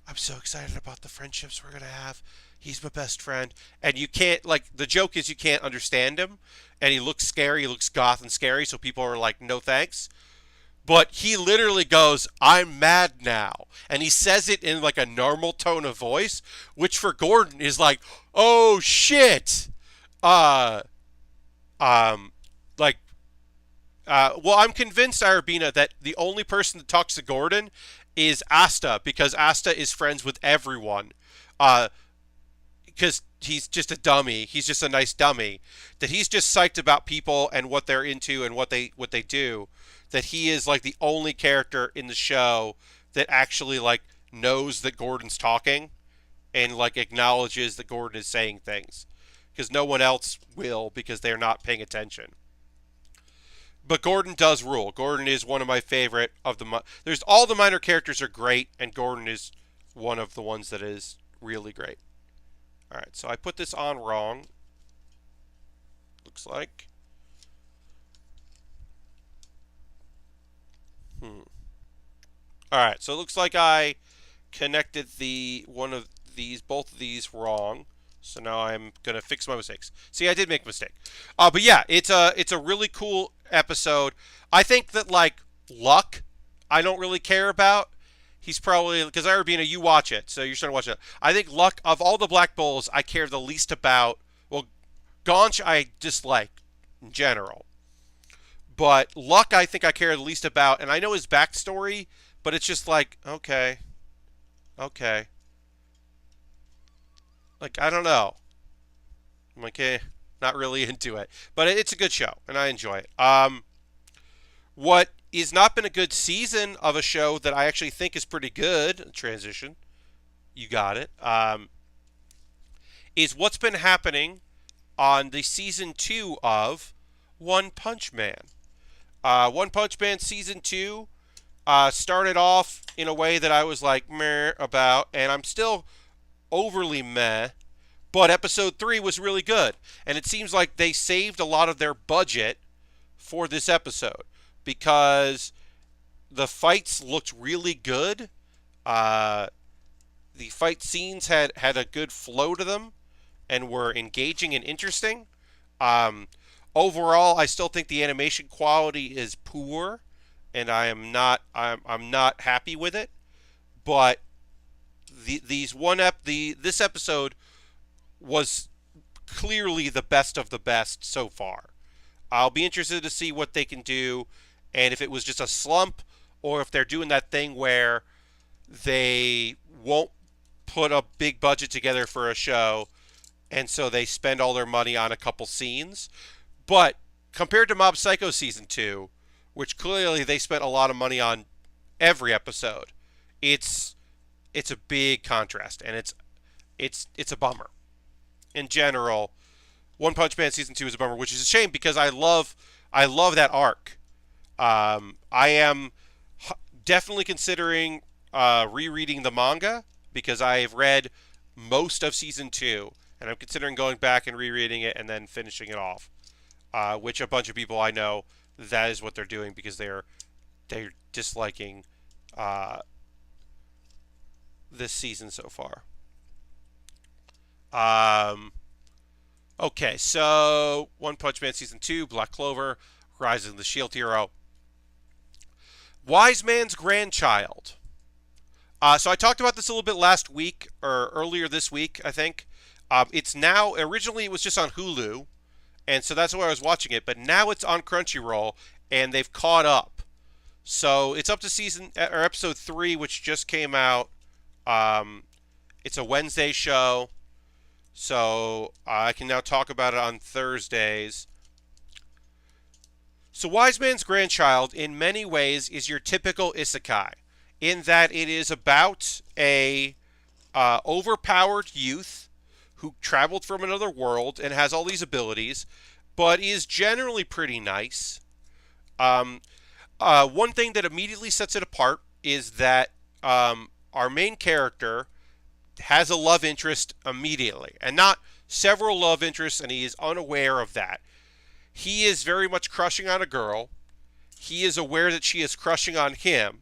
[SPEAKER 1] "I'm so excited about the friendships we're gonna have. He's my best friend," and you can't like the joke is you can't understand him, and he looks scary, he looks goth and scary, so people are like, "No thanks." But he literally goes, "I'm mad now." And he says it in like a normal tone of voice, which for Gordon is like, "Oh shit." Uh um like well, I'm convinced, Arabina, that the only person that talks to Gordon is Asta, because Asta is friends with everyone. Uh because he's just a dummy. He's just a nice dummy. That he's just psyched about people and what they're into and what they do. That he is like the only character in the show that actually like knows that Gordon's talking and like acknowledges that Gordon is saying things, because no one else will, because they're not paying attention. But Gordon does rule. Gordon is one of my favorite of the. There's all the minor characters are great, and Gordon is one of the ones that is really great. All right, so I put this on wrong. Looks like. All right, so it looks like I connected both of these wrong. So now I'm gonna fix my mistakes. See, I did make a mistake. But yeah, it's a really cool episode. I think that like Luck, I don't really care about. He's probably because Arabina, you watch it, so you're starting to watch it. I think Luck, of all the Black Bulls, I care the least about. Well, Gaunch I dislike in general, but Luck I think I care the least about, and I know his backstory, but it's just like okay, like I don't know. I'm like, not really into it, but it's a good show and I enjoy it. What has not been a good season of a show that I actually think is pretty good, transition, you got it, is what's been happening on the season 2 of One Punch Man. One Punch Man season 2 started off in a way that I was like meh about, and I'm still overly meh, but episode 3 was really good, and it seems like they saved a lot of their budget for this episode, because the fights looked really good. The fight scenes had a good flow to them and were engaging and interesting. Overall, I still think the animation quality is poor, and I'm not happy with it. But this episode was clearly the best of the best so far. I'll be interested to see what they can do, and if it was just a slump, or if they're doing that thing where they won't put a big budget together for a show, and so they spend all their money on a couple scenes. But compared to Mob Psycho season 2, which clearly they spent a lot of money on every episode, it's a big contrast, and it's a bummer. In general, One Punch Man season 2 is a bummer, which is a shame because I love that arc. I am definitely considering rereading the manga because I have read most of season 2, and I'm considering going back and rereading it and then finishing it off. Which a bunch of people I know, that is what they're doing because they're disliking this season so far. Okay, so One Punch Man season 2, Black Clover, Rise of the Shield Hero, Wise Man's Grandchild. So I talked about this a little bit last week or earlier this week, I think. It's now, originally it was just on Hulu, and so that's where I was watching it, but now it's on Crunchyroll and they've caught up. So it's up to episode 3, which just came out. It's a Wednesday show, so I can now talk about it on Thursdays. So Wise Man's Grandchild, in many ways, is your typical isekai, in that it is about a overpowered youth who traveled from another world and has all these abilities, but is generally pretty nice. One thing that immediately sets it apart is that our main character has a love interest immediately, and not several love interests, and he is unaware of that. He is very much crushing on a girl. He is aware that she is crushing on him.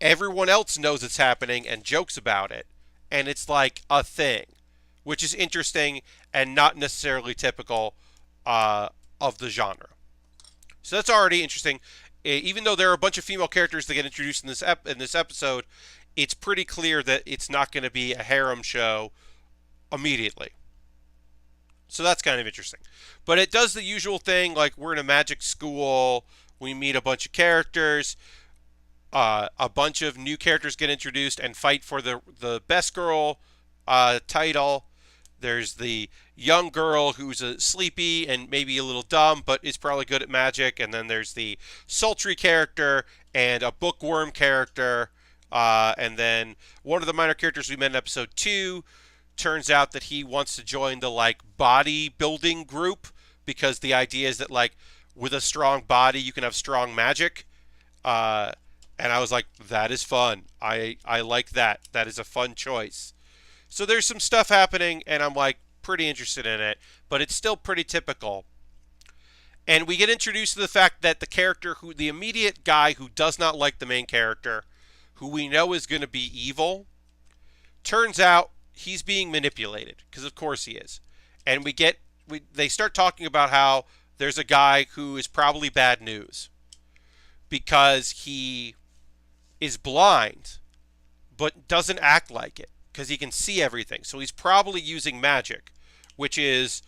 [SPEAKER 1] Everyone else knows it's happening and jokes about it, and it's like a thing, which is interesting and not necessarily typical of the genre. So that's already interesting. Even though there are a bunch of female characters that get introduced in this episode, it's pretty clear that it's not going to be a harem show immediately. So that's kind of interesting. But it does the usual thing, like we're in a magic school, we meet a bunch of characters, a bunch of new characters get introduced and fight for the best girl title. There's the young girl who's sleepy and maybe a little dumb, but is probably good at magic. And then there's the sultry character and a bookworm character. And then one of the minor characters we met in episode 2 turns out that he wants to join the like bodybuilding group because the idea is that like with a strong body you can have strong magic. And I was like, that is fun. I like that. That is a fun choice. So there's some stuff happening, and I'm like pretty interested in it, but it's still pretty typical. And we get introduced to the fact that the immediate guy who does not like the main character, who we know is going to be evil, turns out he's being manipulated, because of course he is. And they start talking about how there's a guy who is probably bad news because he is blind, but doesn't act like it, because he can see everything. So he's probably using magic, which is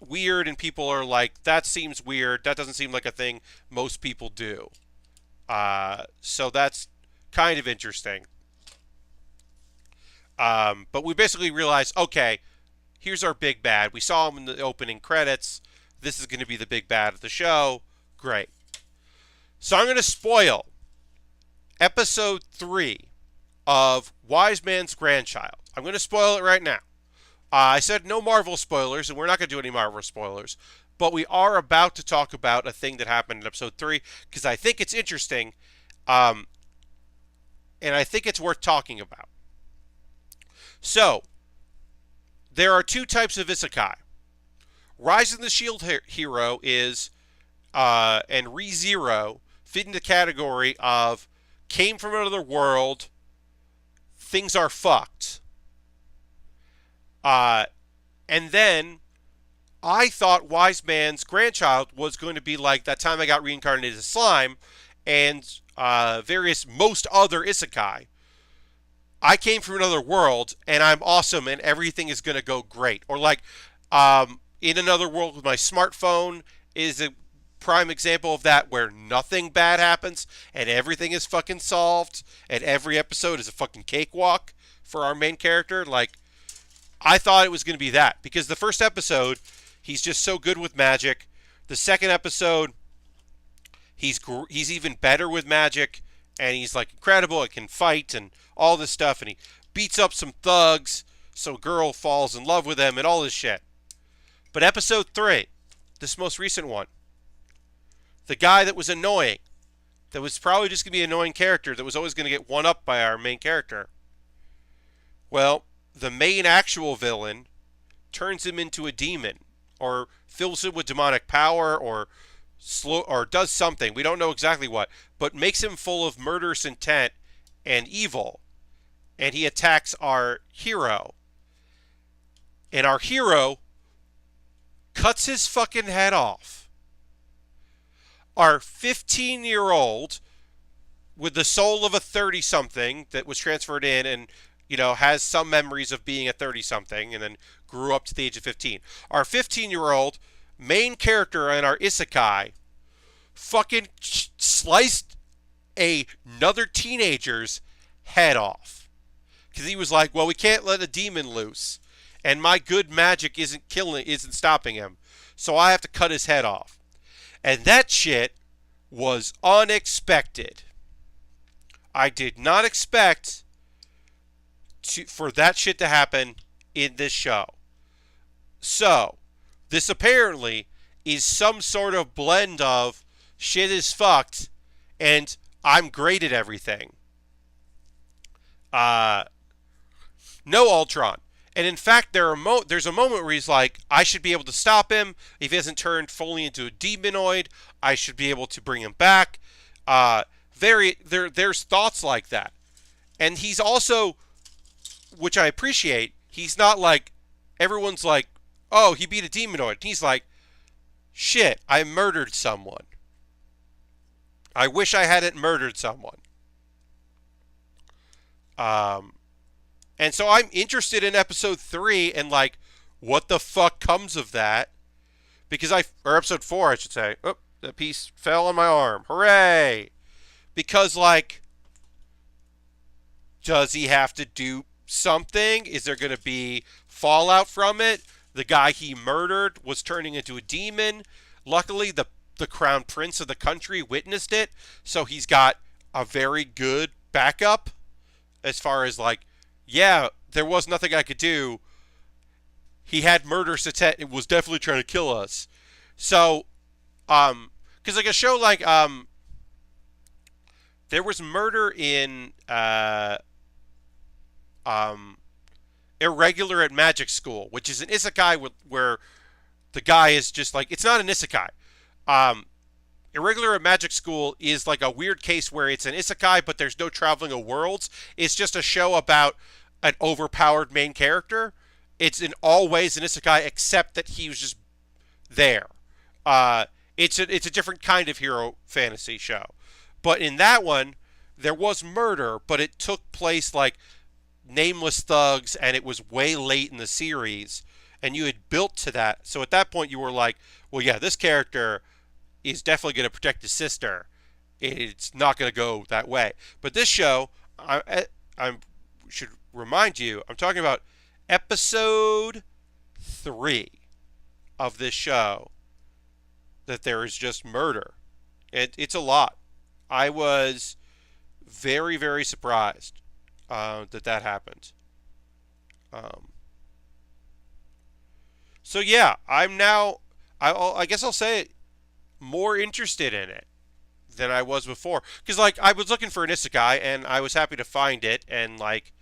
[SPEAKER 1] weird, and people are like, that seems weird. That doesn't seem like a thing most people do. So that's kind of interesting. But we basically realize, okay, here's our big bad. We saw him in the opening credits. This is going to be the big bad of the show. Great. So I'm going to spoil episode 3 of Wise Man's Grandchild. I'm going to spoil it right now. I said no Marvel spoilers, and we're not going to do any Marvel spoilers, but we are about to talk about a thing that happened in episode 3, because I think it's interesting, and I think it's worth talking about. So, there are 2 types of isekai. Rise of the Shield Hero is, and ReZero fit in the category of came from another world, things are fucked. And then I thought Wise Man's Grandchild was going to be like that time I got reincarnated as slime and most other isekai. I came from another world and I'm awesome and everything is going to go great. Or like in another world with my smartphone is a prime example of that, where nothing bad happens and everything is fucking solved and every episode is a fucking cakewalk for our main character. Like, I thought it was going to be that, because the first episode he's just so good with magic. The second episode he's even better with magic, and he's like incredible and can fight and all this stuff, and he beats up some thugs so a girl falls in love with him and all this shit. But episode 3, this most recent one, The guy that was annoying. That was probably just going to be an annoying character that was always going to get one up by our main character. Well, the main actual villain turns him into a demon, or fills him with demonic power, or does something. We don't know exactly what, but makes him full of murderous intent and evil. And he attacks our hero. And our hero cuts his fucking head off. Our 15-year-old with the soul of a 30-something that was transferred in and, has some memories of being a 30-something and then grew up to the age of 15. Our 15-year-old main character in our isekai fucking sliced another teenager's head off. Because he was like, well, we can't let a demon loose. And my good magic isn't stopping him. So I have to cut his head off. And that shit was unexpected. I did not expect for that shit to happen in this show. So, this apparently is some sort of blend of shit is fucked and I'm great at everything. No Ultron. And in fact, there's a moment where he's like, I should be able to stop him. If he hasn't turned fully into a demonoid, I should be able to bring him back. There's thoughts like that. And he's also, which I appreciate, he's not like, everyone's like, oh, he beat a demonoid. He's like, shit, I murdered someone. I wish I hadn't murdered someone. And so I'm interested in episode 3 and like, what the fuck comes of that? Or episode 4, I should say. Oh, the piece fell on my arm. Hooray! Because like, does he have to do something? Is there going to be fallout from it? The guy he murdered was turning into a demon. Luckily, the crown prince of the country witnessed it, so he's got a very good backup as far as like, yeah, there was nothing I could do. He had murderous intent and was definitely trying to kill us. So, because like a show like, there was murder in, Irregular at Magic School, which is an isekai where the guy is just like, it's not an isekai. Irregular at Magic School is like a weird case where it's an isekai, but there's no traveling of worlds. It's just a show about an overpowered main character. It's in all ways an isekai, except that he was just there. It's a different kind of hero fantasy show. But in that one, there was murder, but it took place like nameless thugs, and it was way late in the series, and you had built to that. So at that point, you were like, well, yeah, this character is definitely going to protect his sister. It's not going to go that way. But this show, I should remind you, I'm talking about episode 3 of this show, that there is just murder. It's a lot. I was very, very surprised that happened. So yeah, I'm now, I guess I'll say it, more interested in it than I was before. Because like, I was looking for an isekai, and I was happy to find it, and like,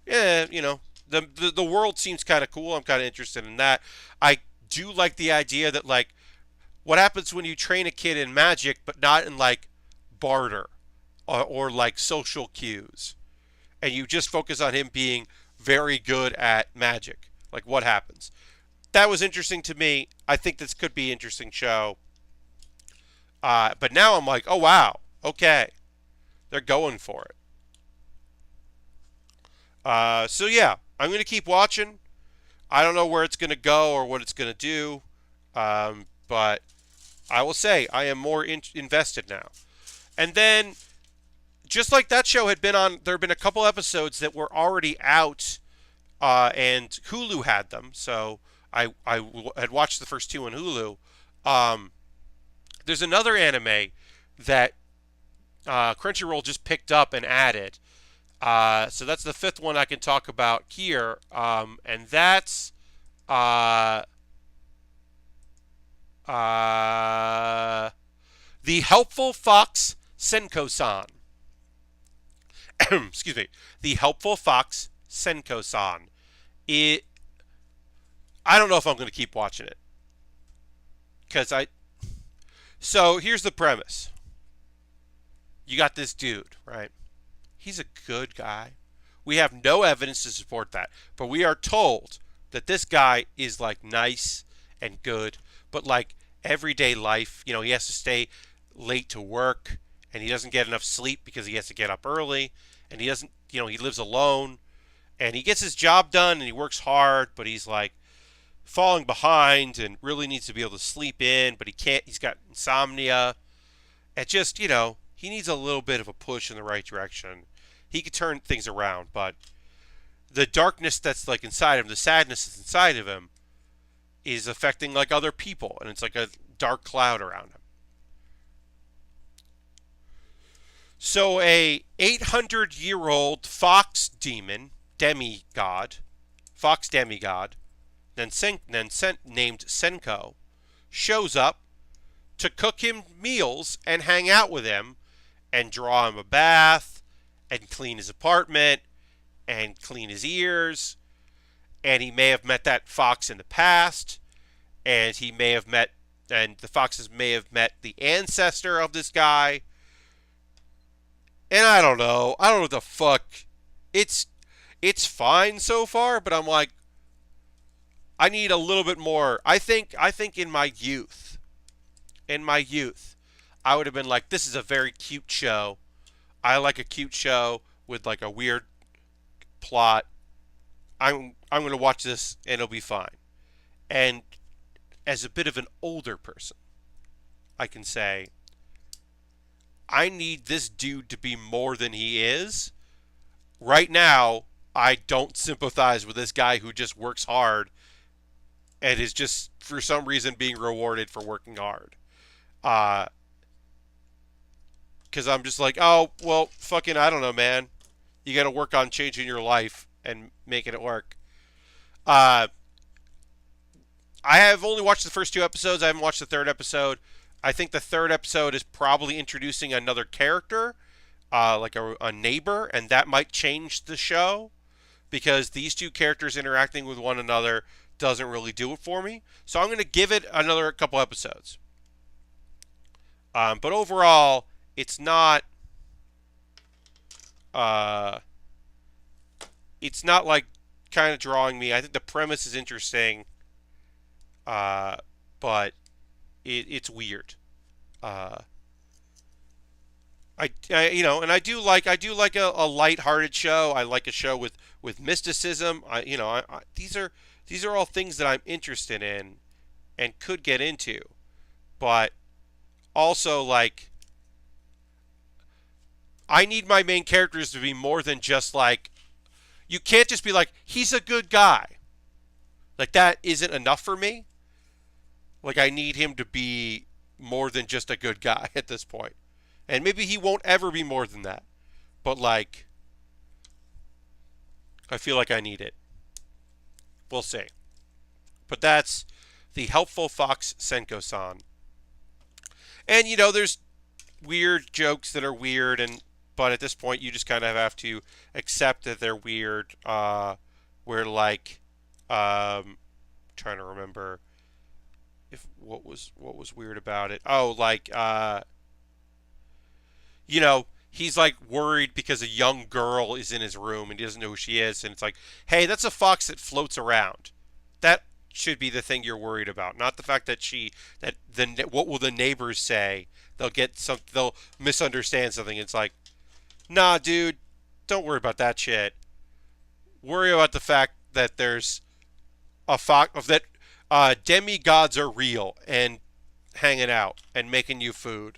[SPEAKER 1] yeah, the world seems kind of cool. I'm kind of interested in that. I do like the idea that like, what happens when you train a kid in magic, but not in like barter or like social cues, and you just focus on him being very good at magic? Like, what happens? That was interesting to me. I think this could be an interesting show. But now I'm like, oh wow, okay, they're going for it. So yeah, I'm gonna keep watching. I don't know where it's gonna go or what it's gonna do, but I will say I am more invested now. And then, just like that show had been on, there have been a couple episodes that were already out, and Hulu had them. So I had watched the first 2 on Hulu. There's another anime that Crunchyroll just picked up and added. So that's the 5th one I can talk about here. And that's the The Helpful Fox Senko-san. Excuse me. The Helpful Fox Senko-san. It. I don't know if I'm going to keep watching it. Because I. So here's the premise. You got this dude, right? He's a good guy. We have no evidence to support that. But we are told that this guy is like nice and good. But like everyday life, you know, he has to stay late to work. And he doesn't get enough sleep because he has to get up early. And he doesn't, you know, he lives alone. And he gets his job done and he works hard. But he's like falling behind and really needs to be able to sleep in. But he can't, he's got insomnia. And just, you know, he needs a little bit of a push in the right direction. He could turn things around, but the darkness that's like inside him, the sadness that's inside of him, is affecting like other people, and it's like a dark cloud around him. So a 800-year-old fox demon, fox demigod, named Senko, shows up to cook him meals and hang out with him and draw him a bath and clean his apartment and clean his ears. And he may have met that fox in the past, and he may have met, and the foxes may have met the ancestor of this guy. And I don't know what the fuck. It's fine so far, but I'm like, I need a little bit more. I think in my youth, I would have been like, this is a very cute show. I like a cute show with like a weird plot. I'm going to watch this and it'll be fine. And as a bit of an older person, I can say, I need this dude to be more than he is. Right now, I don't sympathize with this guy who just works hard and is just, for some reason, being rewarded for working hard. Because I'm just like, oh, well, fucking, I don't know, man. You got to work on changing your life and making it work. I have only watched the first 2 episodes. I haven't watched the 3rd episode. I think the 3rd episode is probably introducing another character, like a neighbor, and that might change the show. Because these 2 characters interacting with one another doesn't really do it for me. So I'm going to give it another couple episodes. But overall, it's not like kind of drawing me. I think the premise is interesting, but it's weird. You know, and I do like a lighthearted show. I like a show with mysticism. These are all things that I'm interested in and could get into, but also like, I need my main characters to be more than just like, you can't just be like, he's a good guy. Like, that isn't enough for me. Like, I need him to be more than just a good guy at this point. And maybe he won't ever be more than that. But like, I feel like I need it. We'll see. But that's the Helpful Fox Senko-san. And, you know, there's weird jokes that are weird, but at this point you just kind of have to accept that they're weird. Where like, trying to remember if what was weird about it. Oh, like, you know, he's like worried because a young girl is in his room and he doesn't know who she is, and it's like, hey, that's a fox that floats around. That should be the thing you're worried about, not the fact that what will the neighbors say? They'll misunderstand something. It's like, nah, dude, don't worry about that shit. Worry about the fact that there's a fox, that demigods are real and hanging out and making you food.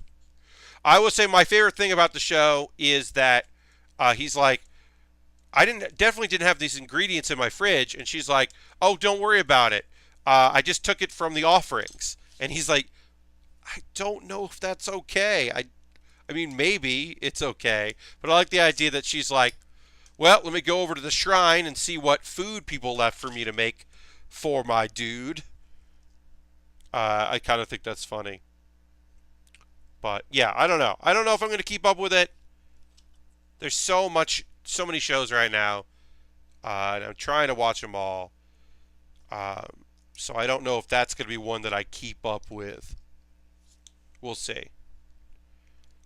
[SPEAKER 1] I will say my favorite thing about the show is that he's like, definitely didn't have these ingredients in my fridge, and she's like, oh, don't worry about it. I just took it from the offerings. And he's like, I don't know if that's okay. I mean, maybe it's okay, but I like the idea that she's like, well, let me go over to the shrine and see what food people left for me to make for my dude. I kind of think that's funny. But yeah, I don't know. I don't know if I'm going to keep up with it. There's so many shows right now, and I'm trying to watch them all. So I don't know if that's going to be one that I keep up with. We'll see.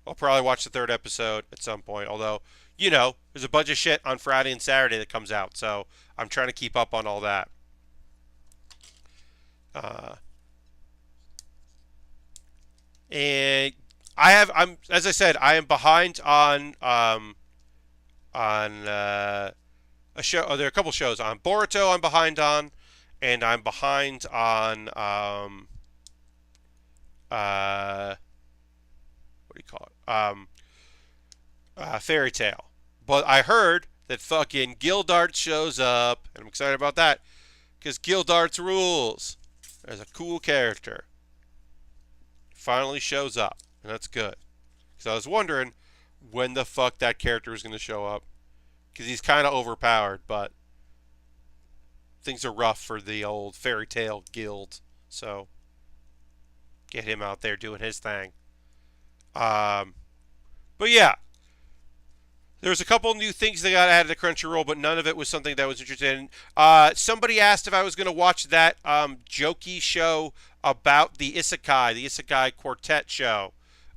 [SPEAKER 1] I'll probably watch the third episode at some point. Although, there's a bunch of shit on Friday and Saturday that comes out, so I'm trying to keep up on all that. And as I said, I am behind on a show. Oh, there are a couple shows on Boruto. I'm behind on, and I'm behind on what do you call it? Fairy Tale. But I heard that fucking Gildart shows up, and I'm excited about that because Gildart's rules. There's a cool character. Finally shows up, and that's good. Because I was wondering when the fuck that character was going to show up. Because he's kind of overpowered, but things are rough for the old Fairy Tale Guild. So, get him out there doing his thing. But yeah, there's a couple new things that got added to Crunchyroll, but none of it was something that I was interested in. Somebody asked if I was going to watch that jokey show about the Isekai Quartet show.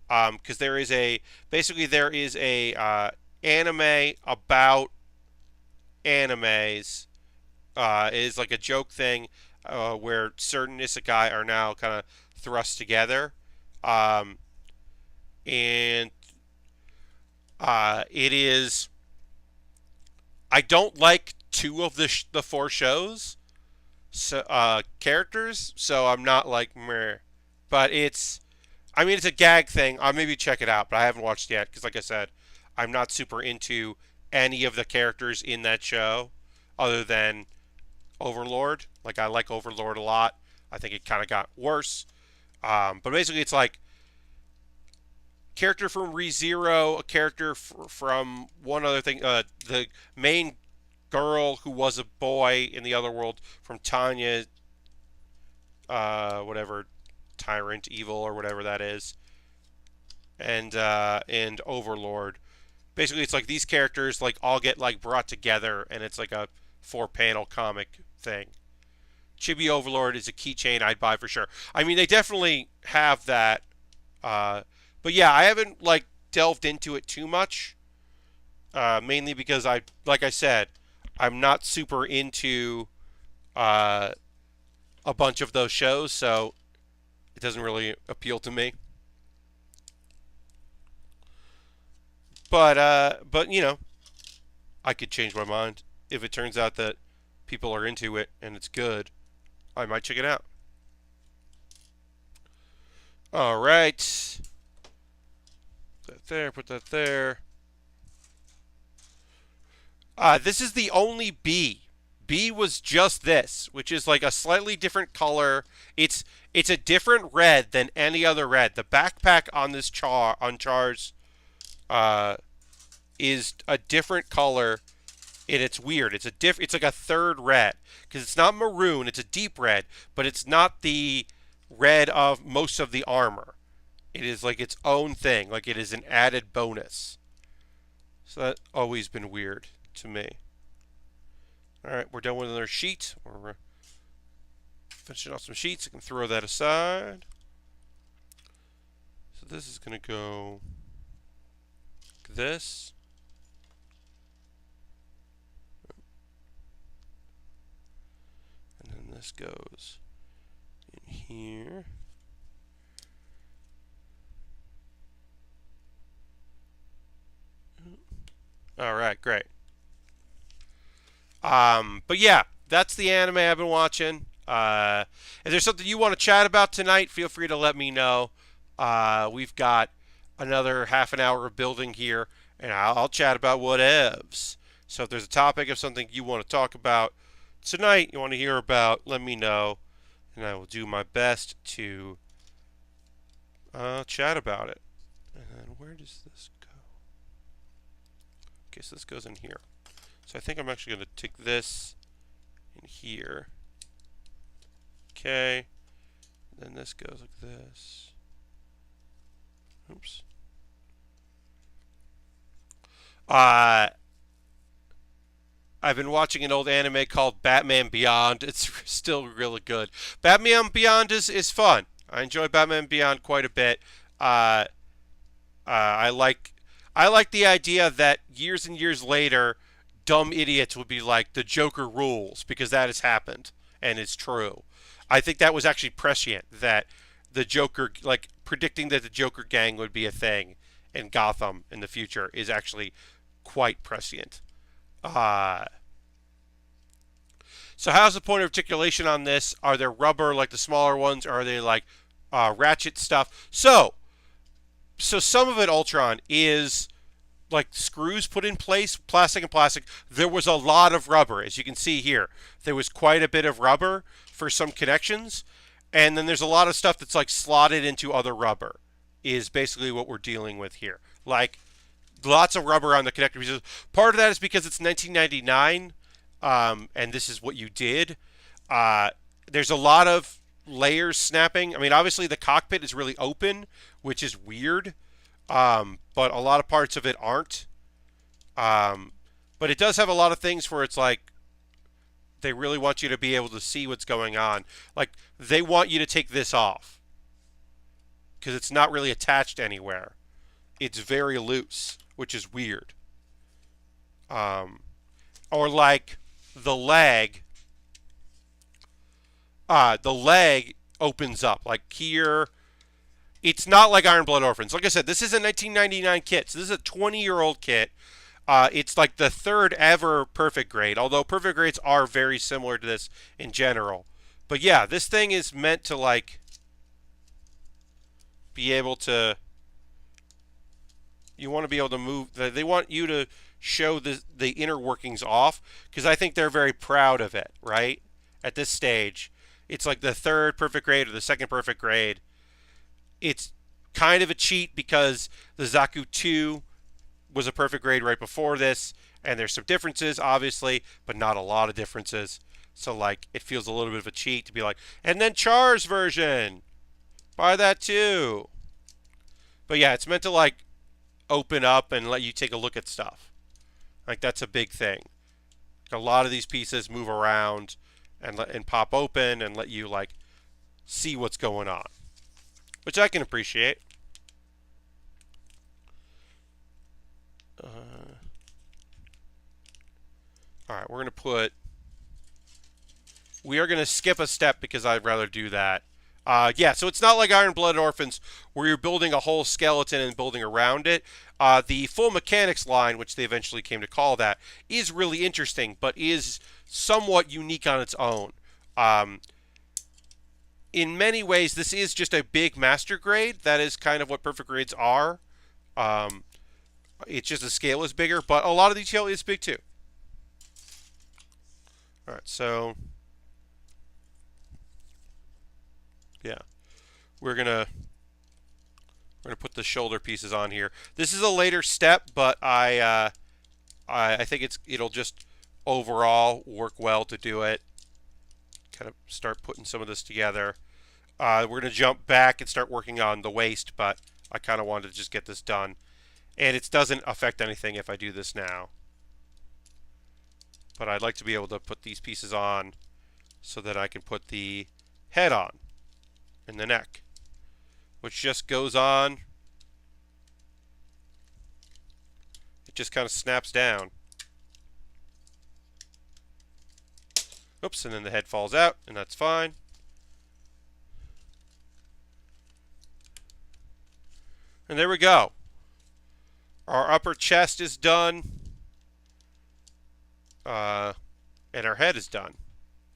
[SPEAKER 1] Because there is a anime about animes. It is like a joke thing where certain Isekai are now kind of thrust together. And it is. I don't like two of the four shows characters, so I'm not like meh. But it's a gag thing. I'll maybe check it out, but I haven't watched it yet because, like I said, I'm not super into any of the characters in that show other than Overlord. Like, I like Overlord a lot. I think it kind of got worse. But basically, it's like character from ReZero, a character from one other thing. The main girl who was a boy in the other world from Tanya, whatever, Tyrant Evil or whatever that is, and Overlord. Basically, it's like these characters like all get like brought together, and it's like a 4-panel comic thing. Chibi Overlord is a keychain I'd buy for sure. I mean, they definitely have that. But yeah, I haven't like delved into it too much. Mainly because like I said, I'm not super into a bunch of those shows, so it doesn't really appeal to me. But I could change my mind if it turns out that people are into it and it's good. I might check it out. All right. Put that there. Put that there. This is the only B. B was just this, which is like a slightly different color. It's a different red than any other red. The backpack on this Char's is a different color, and it's weird. It's like a third red because it's not maroon. It's a deep red, but it's not the red of most of the armor. It is like its own thing. Like it is an added bonus. So that's always been weird to me. All right, we're done with another sheet. We're finishing off some sheets. I can throw that aside. So this is going to go like this. And then this goes in here. All right, great. But yeah, that's the anime I've been watching. If there's something you want to chat about tonight, feel free to let me know. We've got another half an hour of building here, and I'll chat about whatevs. So if there's a topic of something you want to talk about tonight, you want to hear about, let me know, and I will do my best to chat about it. And then where does this go? Okay, so this goes in here. So I think I'm actually going to take this in here. Okay. And then this goes like this. Oops. Uh, I've been watching an old anime called Batman Beyond. It's still really good. Batman Beyond is fun. I enjoy Batman Beyond quite a bit. Uh, I like the idea that years and years later, dumb idiots would be like the Joker rules because that has happened and it's true. I think that was actually prescient that the Joker, like predicting that the Joker gang would be a thing in Gotham in the future, is actually quite prescient. Uh, so how's the point of articulation on this? Are there rubber like the smaller ones? Or are they like ratchet stuff? So some of it, Ultron, is like screws put in place, plastic and plastic. There was a lot of rubber, as you can see here. There was quite a bit of rubber for some connections, and then there's a lot of stuff that's like slotted into other rubber. Is basically what we're dealing with here. Like lots of rubber on the connector pieces. Part of that is because it's 1999, and this is what you did. There's a lot of layers snapping. I mean, obviously the cockpit is really open, which is weird, but a lot of parts of it aren't. But it does have a lot of things where it's like they really want you to be able to see what's going on. Like they want you to take this off because it's not really attached anywhere. It's very loose, which is weird. Or like the leg. The leg opens up like here. It's not like Iron Blood Orphans. Like I said, this is a 1999 kit. So this is a 20-year-old kit. It's like the third ever perfect grade, although perfect grades are very similar to this in general. But yeah, this thing is meant to like be able to. You want to be able to move. They want you to show the inner workings off because I think they're very proud of it. Right at this stage, it's like the third perfect grade or the second perfect grade. It's kind of a cheat because the Zaku 2 was a perfect grade right before this, and there's some differences, obviously, but not a lot of differences. So, like, it feels a little bit of a cheat to be like, and then Char's version, buy that too. But yeah, it's meant to, like, open up and let you take a look at stuff. Like, that's a big thing. A lot of these pieces move around and pop open and let you, like, see what's going on, which I can appreciate. All right, we are going to skip a step because I'd rather do that. Yeah, so it's not like Iron Blood Orphans where you're building a whole skeleton and building around it. The Full Mechanics line, which they eventually came to call that, is really interesting, but is somewhat unique on its own. In many ways, this is just a big master grade. That is kind of what perfect grades are. It's just the scale is bigger, but a lot of detail is big too. All right, so yeah, we're gonna put the shoulder pieces on here. This is a later step, but I think it'll just overall work well to do it. Kind of start putting some of this together. We're gonna jump back and start working on the waist, but I kind of wanted to just get this done, and it doesn't affect anything if I do this now. But I'd like to be able to put these pieces on so that I can put the head on and the neck, which just goes on. It just kind of snaps down. Oops, and then the head falls out, and that's fine. And there we go. Our upper chest is done. And our head is done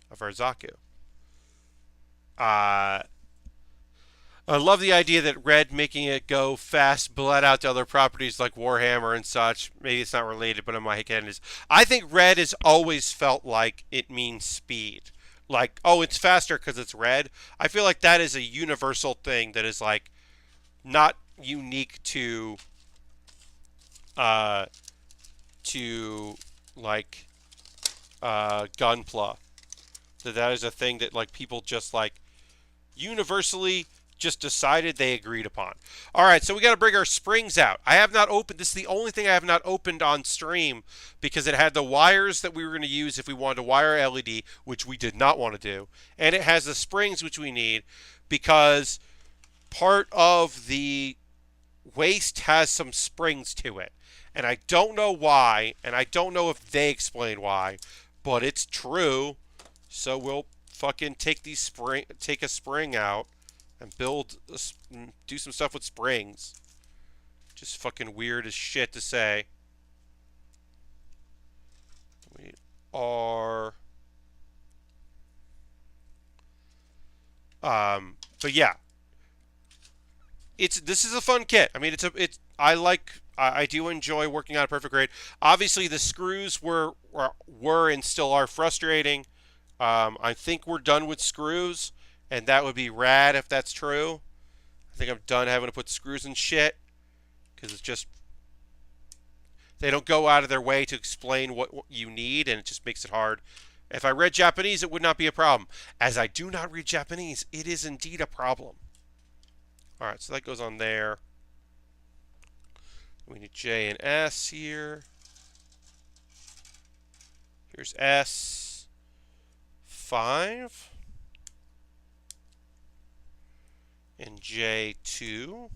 [SPEAKER 1] of our Zaku. I love the idea that Red making it go fast bled out to other properties like Warhammer and such. Maybe it's not related, but in my head it is. I think red has always felt like it means speed. Like, oh, it's faster because it's red. I feel like that is a universal thing that is like not unique to like Gunpla. That is a thing that like people just like universally just decided they agreed upon. All right, so we got to bring our springs out. I have not opened, this is the only thing I have not opened on stream because it had the wires that we were going to use if we wanted to wire LED, which we did not want to do. And it has the springs which we need because part of the waist has some springs to it. And I don't know why, and I don't know if they explain why, but it's true. So we'll fucking take a spring out and do some stuff with springs. Just fucking weird as shit to say. We are but yeah. This is a fun kit. I mean, I do enjoy working on a perfect grade. Obviously, the screws were and still are frustrating. I think we're done with screws, and that would be rad if that's true. I think I'm done having to put screws in shit because it's just they don't go out of their way to explain what you need, and it just makes it hard. If I read Japanese, it would not be a problem. As I do not read Japanese, it is indeed a problem. All right, so that goes on there. We need J and S here. Here's S. 5. And J2.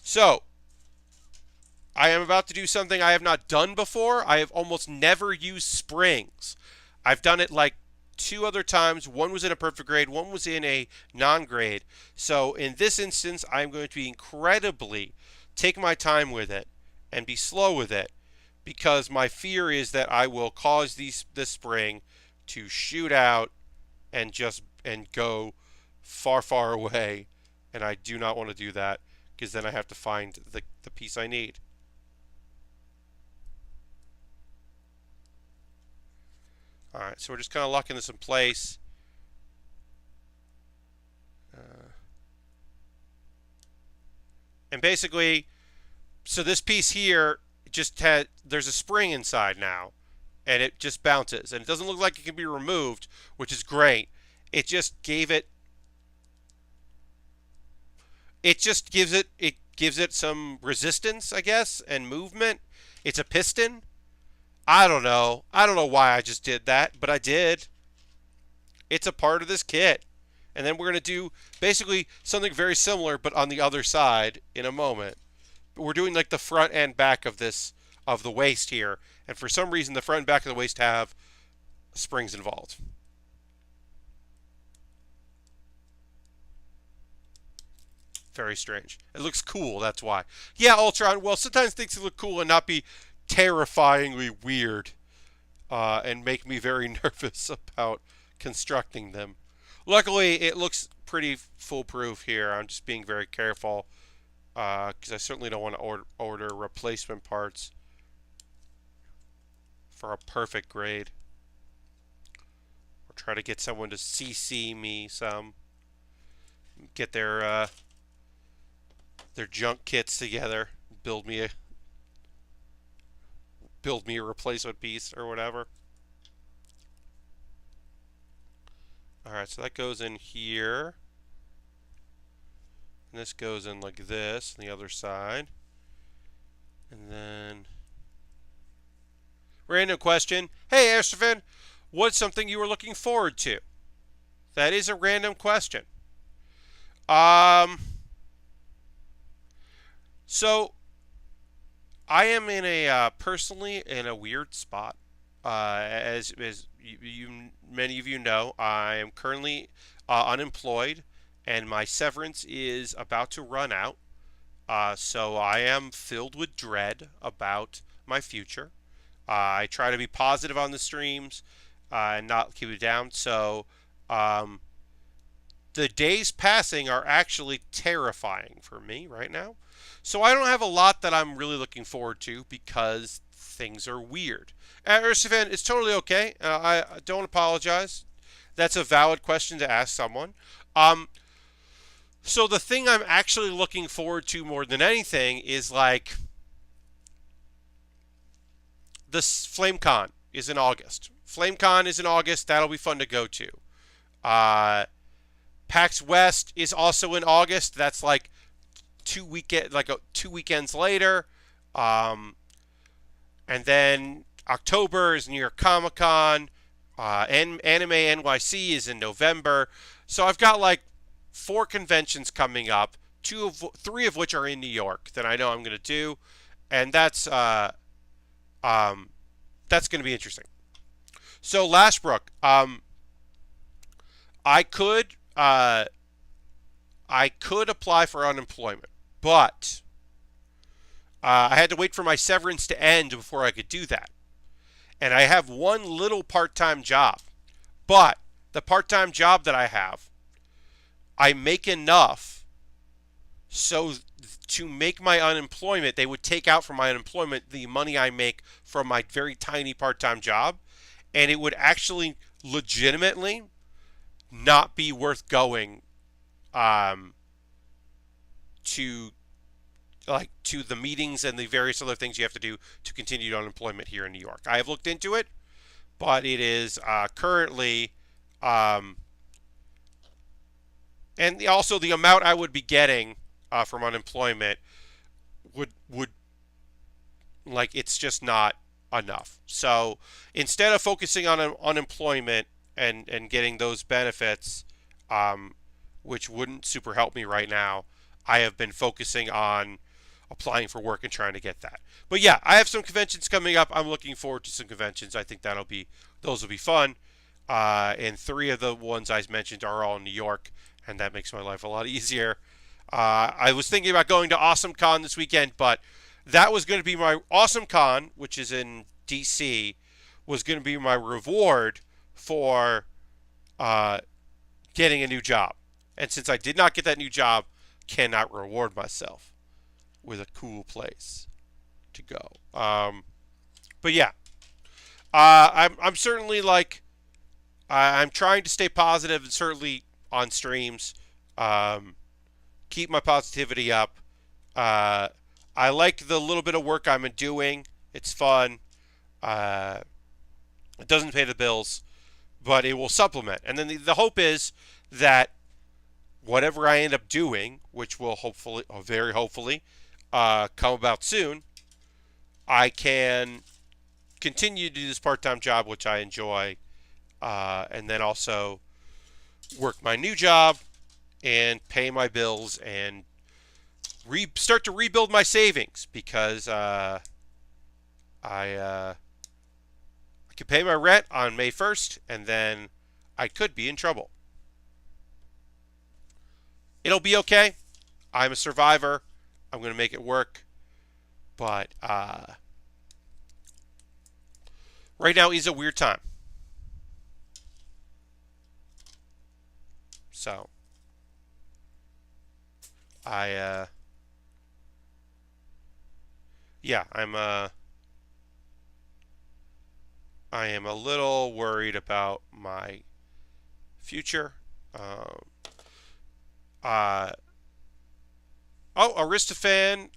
[SPEAKER 1] So, I am about to do something I have not done before. I have almost never used springs. I've done it like 2 other times. One was in a perfect grade, one was in a non-grade. So in this instance, I'm going to be incredibly take my time with it and be slow with it because my fear is that I will cause this spring to shoot out and go far away, and I do not want to do that because then I have to find the piece I need. Alright, so we're just kind of locking this in place. And basically, so this piece here there's a spring inside now, and it just bounces. And it doesn't look like it can be removed, which is great. It just gives it some resistance, I guess, and movement. It's a piston. I don't know why I just did that, but I did. It's a part of this kit. And then we're going to do basically something very similar, but on the other side in a moment. But we're doing like the front and back of the waist here. And for some reason, the front and back of the waist have springs involved. Very strange. It looks cool, that's why. Yeah, Ultron, well, sometimes things look cool and not be terrifyingly weird. And make me very nervous about constructing them. Luckily, it looks pretty foolproof here. I'm just being very careful because I certainly don't want to order replacement parts for a perfect grade. Or try to get someone to CC me some. Get their junk kits together. Build me a replacement piece or whatever. Alright, so that goes in here. And this goes in like this on the other side. And then random question. Hey, Astrophin, what's something you were looking forward to? That is a random question. So I am personally in a weird spot. As many of you know, I am currently unemployed, and my severance is about to run out. So I am filled with dread about my future. I try to be positive on the streams and not keep it down. So the days passing are actually terrifying for me right now. So I don't have a lot that I'm really looking forward to because things are weird. Ursufan, it's totally okay. I don't apologize. That's a valid question to ask someone. So the thing I'm actually looking forward to more than anything is like this FlameCon is in August. FlameCon is in August. That'll be fun to go to. PAX West is also in August. That's like 2 weekends later. Um, and then October is New York Comic Con. Anime NYC is in November. So I've got like 4 conventions coming up. 3 of which are in New York that I know I'm going to do, and that's going to be interesting. So Lashbrook, I could apply for unemployment, but I had to wait for my severance to end before I could do that. And I have one little part-time job, but the part-time job that I have, I make enough so to make my unemployment, they would take out from my unemployment the money I make from my very tiny part-time job, and it would actually legitimately not be worth going to to the meetings and the various other things you have to do to continue unemployment here in New York. I have looked into it, but it is currently and also the amount I would be getting from unemployment would it's just not enough. So instead of focusing on unemployment and getting those benefits, which wouldn't super help me right now, I have been focusing on applying for work and trying to get that. But yeah, I have some conventions coming up. I'm looking forward to some conventions. I think those will be fun. And 3 of the ones I mentioned are all in New York, and that makes my life a lot easier. I was thinking about going to Awesome Con this weekend, but that was going to be my Awesome Con, which is in DC, was going to be my reward for getting a new job. And since I did not get that new job, cannot reward myself with a cool place to go. But yeah, I'm certainly I'm trying to stay positive, and certainly on streams, keep my positivity up. I like the little bit of work I'm doing. It's fun. It doesn't pay the bills, but it will supplement. And then the hope is that whatever I end up doing, which will hopefully, or very hopefully, come about soon, I can continue to do this part-time job, which I enjoy, and then also work my new job and pay my bills and start to rebuild my savings, because I can pay my rent on May 1st, and then I could be in trouble. It'll be okay. I'm a survivor. I'm going to make it work. But right now is a weird time. So yeah, I am a little worried about my future. Aristophan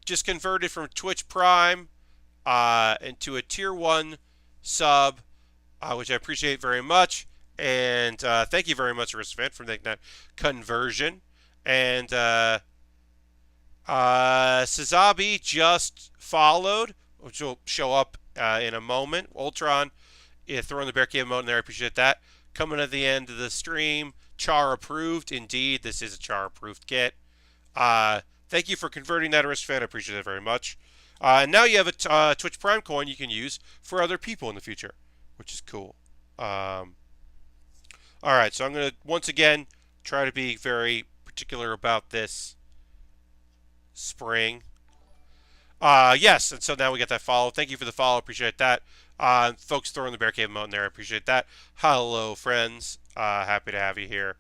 [SPEAKER 1] just converted from Twitch Prime into a Tier 1 sub, which I appreciate very much. And thank you very much, Aristophan, for making that conversion. And Sazabi just followed, which will show up in a moment. Ultron, throwing the bear cave emote in there. I appreciate that. Coming at the end of the stream. Char approved. Indeed, this is a Char approved kit. Thank you for converting that, Aristophan. I appreciate it very much. And now you have a Twitch Prime coin you can use for other people in the future, which is cool. All right, so I'm going to, once again, try to be very particular about this spring. Yes, and so now we got that follow. Thank you for the follow. Appreciate that. Folks throwing the bear cave emote in there. I appreciate that. Hello, friends. Happy to have you here.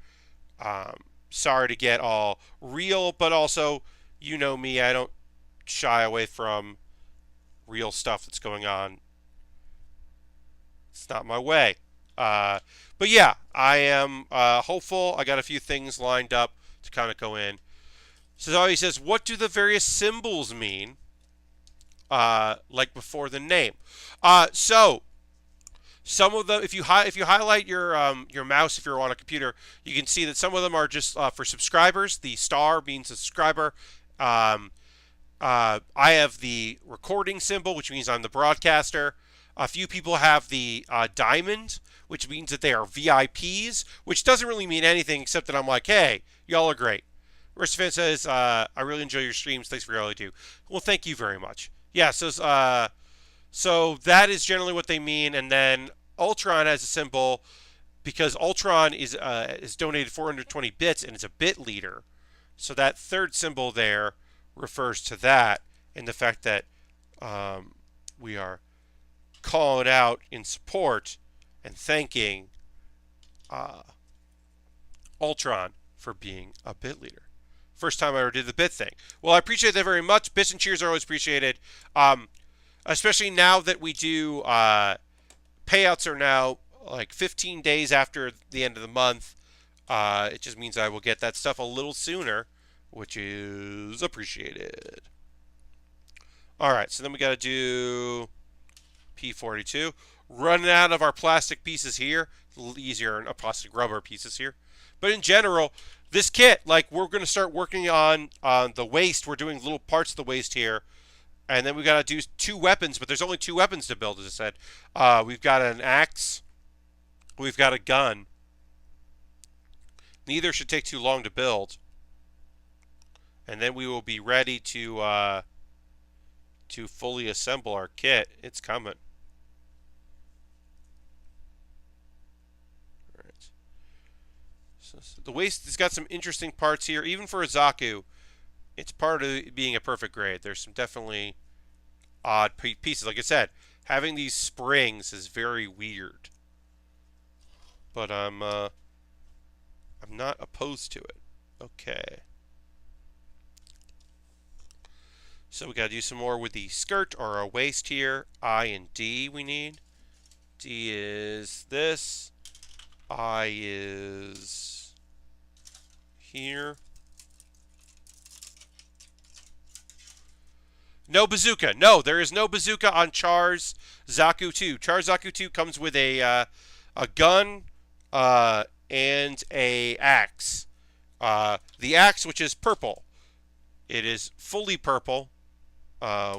[SPEAKER 1] Sorry to get all real, but also, you know me, I don't shy away from real stuff that's going on. It's not my way. But yeah, I am hopeful. I got a few things lined up to kind of go in. So he says, what do the various symbols mean? Like before the name. So Some of them, if you highlight your mouse, if you're on a computer, you can see that some of them are just for subscribers. The star means a subscriber. Um, I have the recording symbol, which means I'm the broadcaster. A few people have the diamond, which means that they are VIPs, which doesn't really mean anything except that I'm like, hey, y'all are great. Fan says, I really enjoy your streams. Thanks for all you do. Well, thank you very much. Yeah, so that is generally what they mean. And then Ultron has a symbol because Ultron is donated 420 bits and is a bit leader. So that third symbol there refers to that and the fact that we are calling out in support and thanking Ultron for being a bit leader. First time I ever did the bit thing. Well, I appreciate that very much. Bits and cheers are always appreciated. Especially now that we do payouts are now like 15 days after the end of the month. It just means I will get that stuff a little sooner, which is appreciated. All right, so then we got to do P42. Running out of our plastic pieces here. A little easier than plastic rubber pieces here. But in general, this kit, like, we're going to start working on the waist. We're doing little parts of the waist here. And then we got to do 2 weapons, but there's only 2 weapons to build, as I said. We've got an axe. We've got a gun. Neither should take too long to build. And then we will be ready to fully assemble our kit. It's coming. All right. So the waist has got some interesting parts here, even for a Zaku. It's part of being a perfect grade. There's some definitely odd pieces. Like I said, having these springs is very weird. But I'm not opposed to it. Okay. So we got to do some more with the skirt or our waist here. I and D we need. D is this. I is here. No bazooka. No, there is no bazooka on Char's Zaku 2. Char's Zaku 2 comes with a gun and a axe. The axe, which is purple. It is fully purple,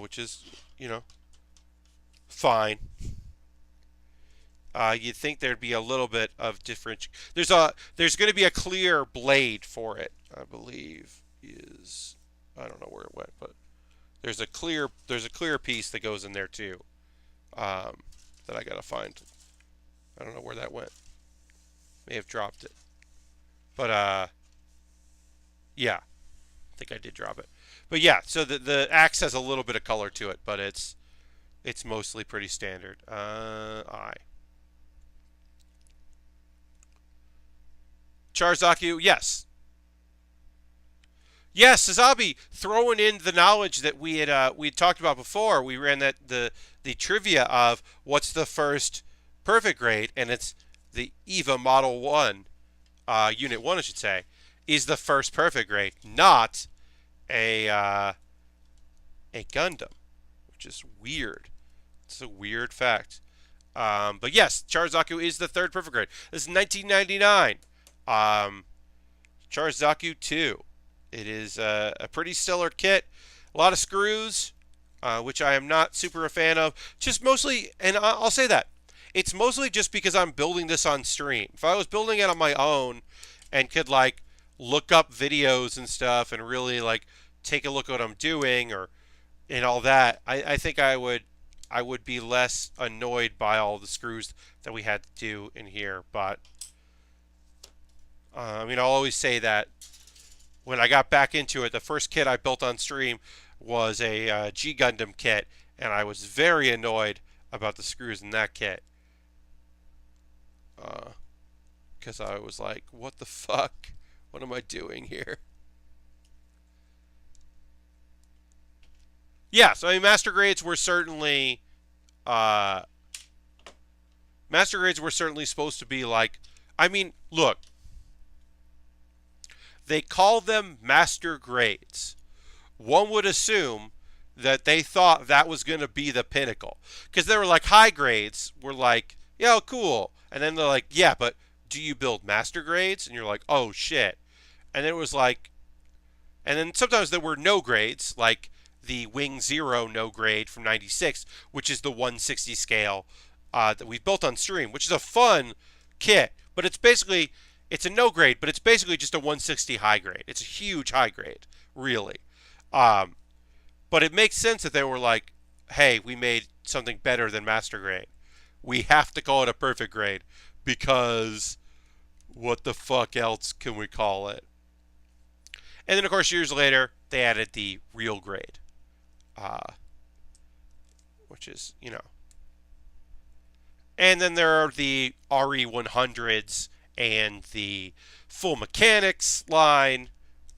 [SPEAKER 1] which is, fine. You'd think there'd be a little bit of different. There's going to be a clear blade for it, I believe. I don't know where it went, but there's a clear piece that goes in there too, that I gotta find. I don't know where that went. May have dropped it, but yeah, I think I did drop it. But yeah, so the axe has a little bit of color to it, but it's mostly pretty standard. Charzaku, yes. Yes, Sazabi, throwing in the knowledge that we had talked about before. We ran the trivia of what's the first perfect grade, and it's the EVA Model 1, Unit 1, I should say, is the first perfect grade, not a Gundam, which is weird. It's a weird fact. But yes, Charzaku is the third perfect grade. This is 1999. Charzaku 2. It is a pretty stellar kit. A lot of screws, which I am not super a fan of. Just mostly, and I'll say that, it's mostly just because I'm building this on stream. If I was building it on my own and could, like, look up videos and stuff and really, like, take a look at what I'm doing and all that, I think I would be less annoyed by all the screws that we had to do in here. But, I'll always say that when I got back into it, the first kit I built on stream was a G Gundam kit, and I was very annoyed about the screws in that kit. Because I was like, what the fuck? What am I doing here? Yeah, so master grades were certainly supposed to be like, look, they call them master grades. One would assume that they thought that was going to be the pinnacle. Because they were like, high grades were like Yeah, cool. And then they're like, yeah, but do you build master grades? And you're like, oh shit. And then it was like, and then sometimes there were no grades, like the Wing Zero no grade from '96, which is the 160 scale that we built on stream, which is a fun kit. But it's a no grade, but it's basically just a 160 high grade. It's a huge high grade, really. Um, but it makes sense that they were like, hey, we made something better than master grade. We have to call it a perfect grade because what the fuck else can we call it? And then, of course, years later, they added the real grade, uh, which is, And then there are the RE100s and the full mechanics line.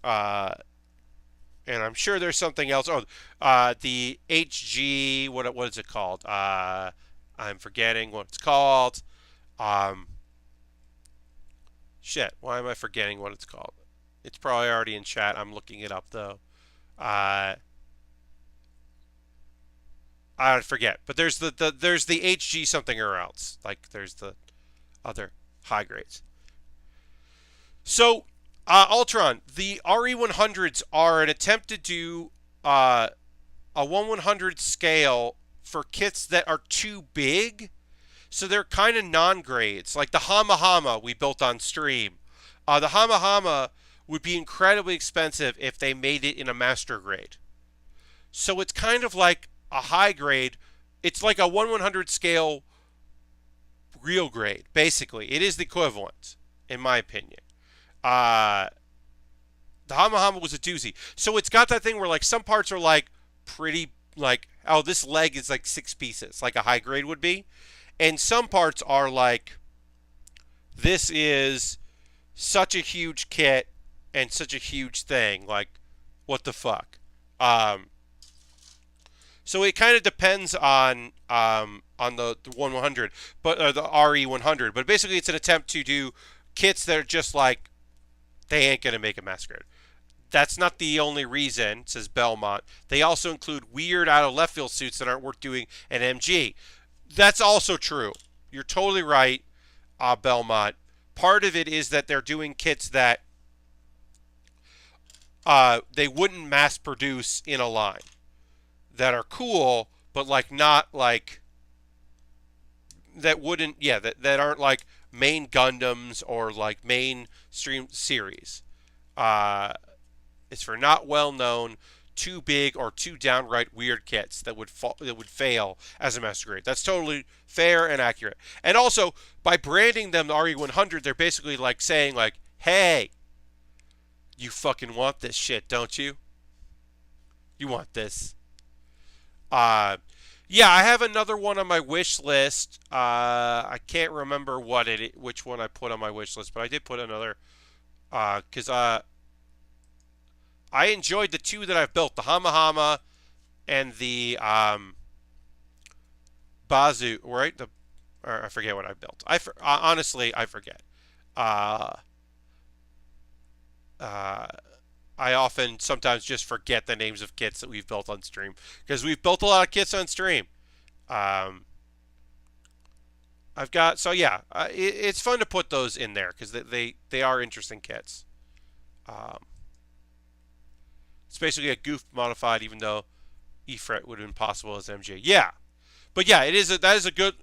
[SPEAKER 1] Uh, and I'm sure there's something else. Oh, the HG, what is it called? I'm forgetting what it's called. Um, Shit, why am I forgetting what it's called? It's probably already in chat. I'm looking it up though. Uh, I forget, but there's the HG something or else. Like there's the other high grades. So, Ultron, the RE100s are an attempt to do a 1/100 scale for kits that are too big. So they're kind of non-grades, like the Hama Hama we built on stream. The Hama Hama would be incredibly expensive if they made it in a master grade. So it's kind of like a high grade. It's like a 1/100 scale real grade, basically. It is the equivalent, in my opinion. Uh, the Hama Hama was a doozy. So it's got that thing where like some parts are like pretty like, oh, this leg is like 6 pieces, like a high grade would be. And some parts are like, this is such a huge kit and such a huge thing. Like, what the fuck? Um, so it kind of depends on the 1/100, but the RE100. But basically, it's an attempt to do kits that are just like they ain't gonna make a mass grade. That's not the only reason, says Belmont. They also include weird out of left field suits that aren't worth doing an MG. That's also true. You're totally right, Belmont. Part of it is that they're doing kits that they wouldn't mass produce in a line that are cool, but like not like that wouldn't that aren't like main Gundams or like mainstream series. Uh, it's for not well known, too big or too downright weird kits that would fail as a master grade. That's totally fair and accurate. And also by branding them the RE100, they're basically like saying like, hey, you fucking want this shit, don't you? You want this. Uh, yeah, I have another one on my wish list. I can't remember which one I put on my wish list, but I did put another because I enjoyed the two that I've built, the Hama Hama and the Bazu, right? Or I forget what I built. Honestly, I forget. Uh, uh, I often sometimes just forget the names of kits that we've built on stream because we've built a lot of kits on stream. Um, I've got so yeah, it's fun to put those in there because they are interesting kits. Um, it's basically a goof modified, even though Efret would have been possible as MJ. Yeah, but yeah, that is a good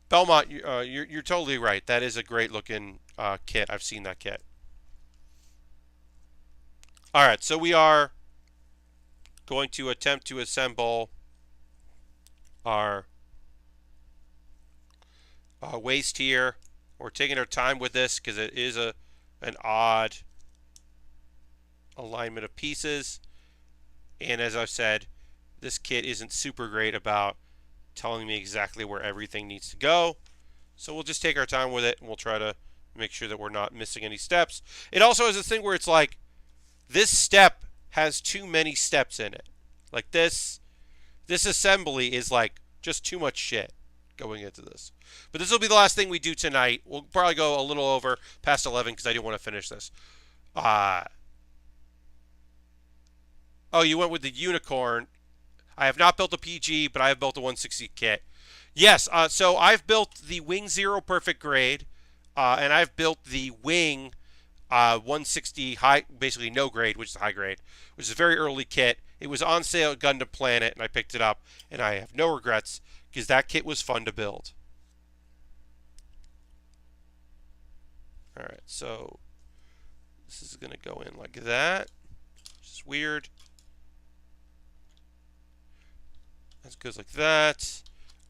[SPEAKER 1] Belmont. You're totally right. That is a great looking kit. I've seen that kit. All right, so we are going to attempt to assemble our waist here. We're taking our time with this because it is an odd alignment of pieces. And as I've said, this kit isn't super great about telling me exactly where everything needs to go. So we'll just take our time with it and we'll try to make sure that we're not missing any steps. It also has this thing where it's like, this step has too many steps in it. Like this assembly is like just too much shit going into this. But this will be the last thing we do tonight. We'll probably go a little over past 11 because I do want to finish this. Oh, you went with the unicorn. I have not built a PG, but I have built a 160 kit. Yes, so I've built the Wing Zero Perfect Grade, and I've built the Wing 160 high, basically no grade, which is high grade, which is a very early kit. It was on sale at Gundam Planet, and I picked it up, and I have no regrets because that kit was fun to build. All right, so this is going to go in like that. It's weird. That goes like that.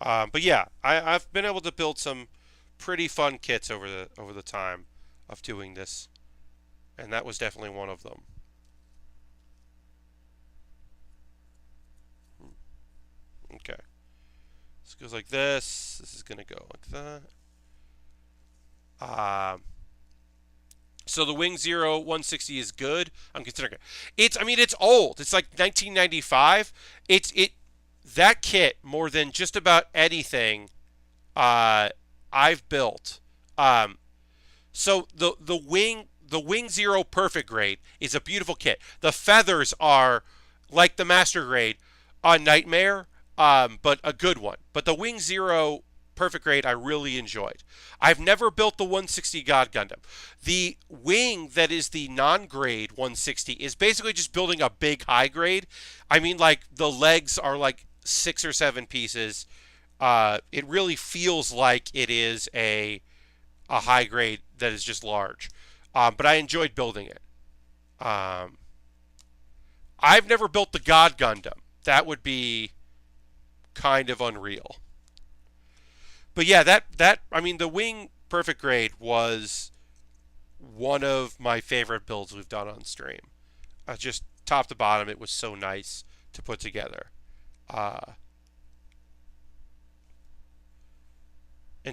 [SPEAKER 1] But yeah, I've been able to build some pretty fun kits over the time of doing this, and that was definitely one of them. Okay, this goes like this. This is gonna go like that. So the Wing Zero 160 is good. I'm considering it. I mean, it's old. It's like 1995. That kit more than just about anything I've built. So the Wing Zero Perfect Grade is a beautiful kit. The feathers are like the Master Grade, a nightmare, but a good one. But the Wing Zero Perfect Grade I really enjoyed. I've never built the 160 God Gundam. The wing that is the non-grade 160 is basically just building a big high grade. I mean, like the legs are like 6 or 7 pieces. It really feels like it is a high grade that is just large. But I enjoyed building it. I've never built the God Gundam. That would be kind of unreal. But yeah, I mean, the Wing Perfect Grade was one of my favorite builds we've done on stream. Just top to bottom, it was so nice to put together. And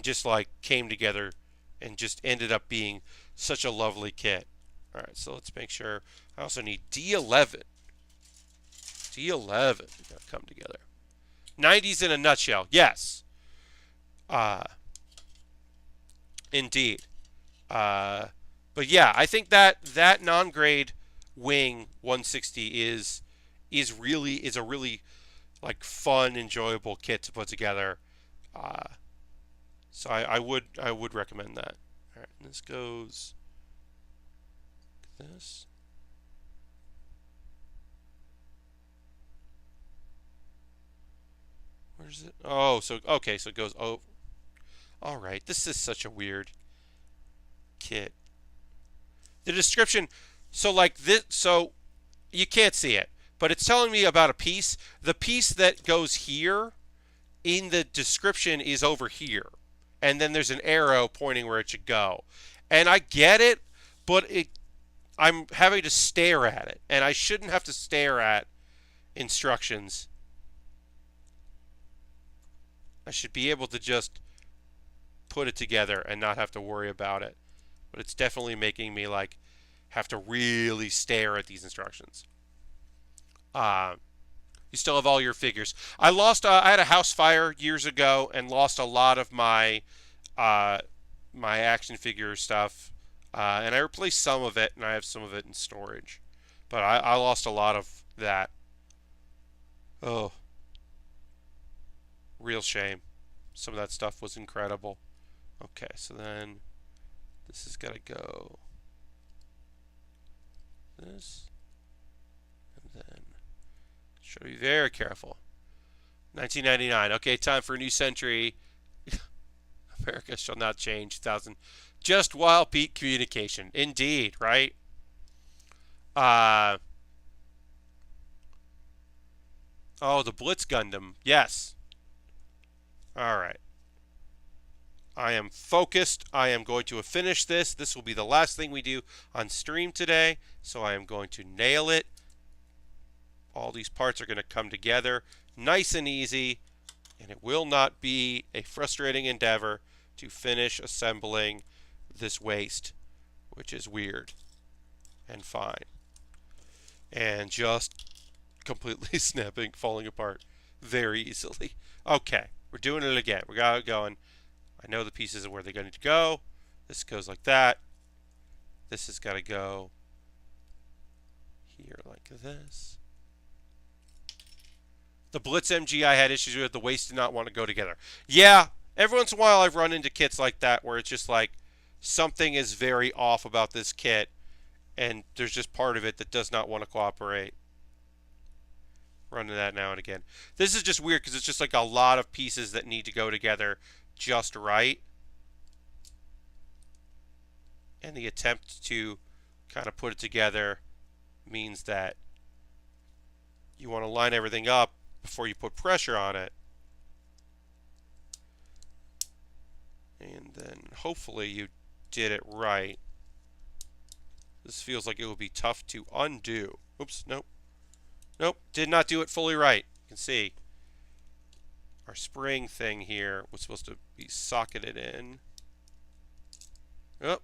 [SPEAKER 1] just like came together and just ended up being such a lovely kit. All right, so let's make sure. I also need D11. D11 got to come together. 90s in a nutshell. Yes. Indeed. But yeah, I think that non-grade Wing 160 is a really like fun, enjoyable kit to put together. So I would recommend that. All right, and this goes like this. Where's it? Oh, so okay, so it goes. Oh, all right. This is such a weird kit. The description. So like this. So you can't see it, but it's telling me about a piece. The piece that goes here in the description is over here, and then there's an arrow pointing where it should go. And I get it, but I'm having to stare at it, and I shouldn't have to stare at instructions. I should be able to just put it together and not have to worry about it. But it's definitely making me like have to really stare at these instructions. You still have all your figures. I had a house fire years ago and lost a lot of my my action figure stuff. And I replaced some of it, and I have some of it in storage. But I lost a lot of that. Oh, real shame. Some of that stuff was incredible. Okay, so then this has got to go this, and then should be very careful. 1999. Okay, time for a new century. America shall not change. 2000. Just wild beat communication. Indeed, right? Oh, the Blitz Gundam. Yes. All right. I am focused. I am going to finish this. This will be the last thing we do on stream today. So I am going to nail it. All these parts are going to come together nice and easy. And it will not be a frustrating endeavor to finish assembling this waste, which is weird and fine. And just completely snapping, falling apart very easily. Okay, we're doing it again. We got it going. I know the pieces of where they're going to go. This goes like that. This has got to go here like this. The Blitz MG I had issues with. The waist did not want to go together. Yeah, every once in a while I've run into kits like that where it's just like something is very off about this kit, and there's just part of it that does not want to cooperate. Run into that now and again. This is just weird because it's just like a lot of pieces that need to go together just right. And the attempt to kind of put it together means that you want to line everything up before you put pressure on it. And then hopefully you did it right. This feels like it would be tough to undo. Oops, nope. Nope, did not do it fully right. You can see our spring thing here was supposed to be socketed in. Oh.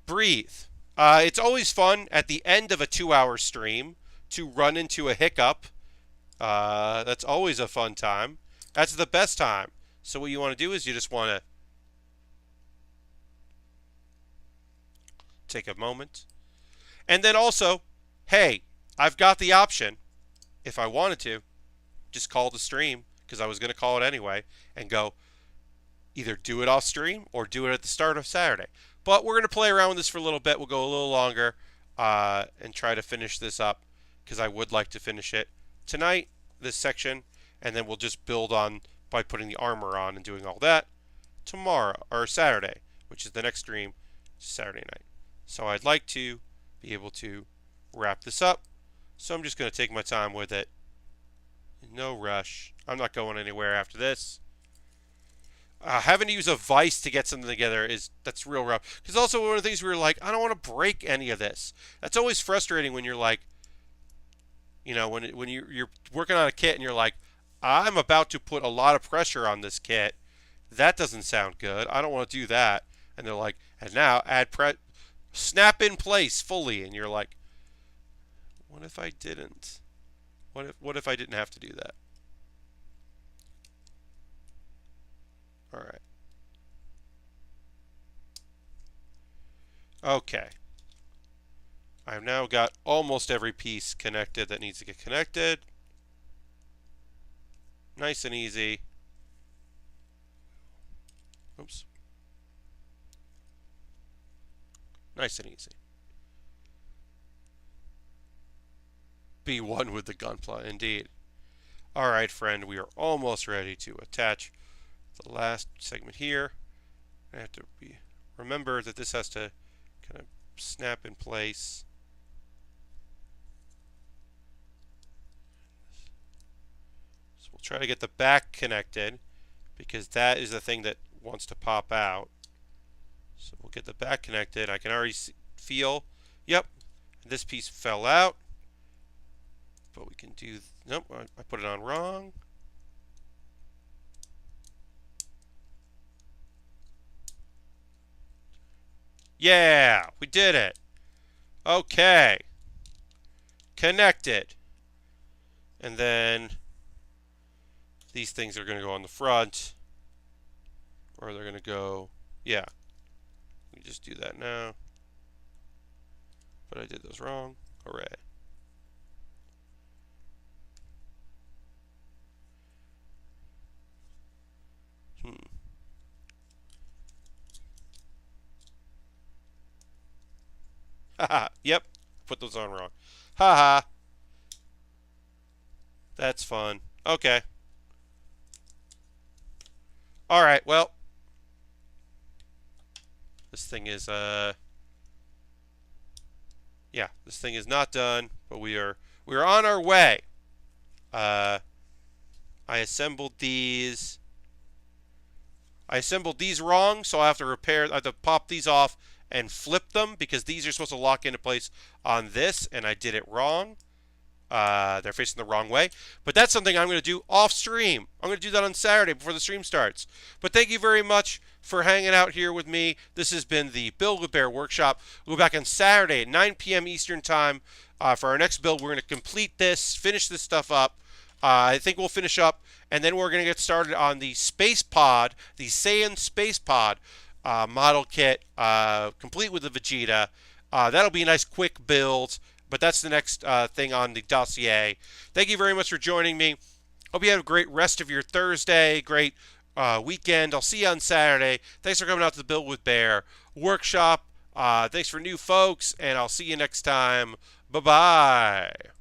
[SPEAKER 1] Breathe. It's always fun at the end of a 2-hour stream to run into a hiccup. That's always a fun time. That's the best time. So what you want to do is you just want to take a moment. And then also, hey, I've got the option, if I wanted to, just call the stream, because I was going to call it anyway, and go either do it off stream or do it at the start of Saturday. But we're going to play around with this for a little bit. We'll go a little longer and try to finish this up, because I would like to finish it tonight, this section, and then we'll just build on by putting the armor on and doing all that tomorrow, or Saturday, which is the next stream, Saturday night. So I'd like to be able to wrap this up. So I'm just going to take my time with it. No rush. I'm not going anywhere after this. Having to use a vise to get something together that's real rough. Because also one of the things we were like, I don't want to break any of this. That's always frustrating when you're like, you know, when you're working on a kit and you're like, I'm about to put a lot of pressure on this kit. That doesn't sound good. I don't want to do that. And they're like, and now add snap in place fully, and you're like, what if I didn't? What if I didn't have to do that? All right. Okay. I've now got almost every piece connected that needs to get connected. Nice and easy. Oops. Nice and easy. Be one with the gunpla, indeed. All right, friend, we are almost ready to attach the last segment here. I have to remember that this has to kind of snap in place. So we'll try to get the back connected, because that is the thing that wants to pop out. So we'll get the back connected. I can already feel, yep, this piece fell out. But we can do, nope, I put it on wrong. Yeah, we did it. Okay. Connected. And then these things are going to go on the front. Or they're going to go, yeah. We just do that now. But I did those wrong. Hooray. Haha, yep, put those on wrong. Haha. That's fun. Okay. Alright, well. This thing is, yeah, this thing is not done, but we are on our way. I assembled these. I assembled these wrong, so I have to pop these off and flip them, because these are supposed to lock into place on this, and I did it wrong. They're facing the wrong way. But that's something I'm going to do off stream. I'm going to do that on Saturday before the stream starts. But thank you very much for hanging out here with me. This has been the Build with Baer workshop. We'll be back on Saturday at 9 p.m. Eastern Time for our next build. We're going to complete this, finish this stuff up. I think we'll finish up, and then we're going to get started on the Space Pod, the Saiyan Space Pod model kit, complete with the Vegeta. That'll be a nice quick build, But that's the next thing on the dossier. Thank you very much for joining me. Hope you have a great rest of your Thursday, great weekend. I'll see you on Saturday. Thanks for coming out to the Build with Baer workshop. Thanks for new folks, and I'll see you next time. Bye-bye.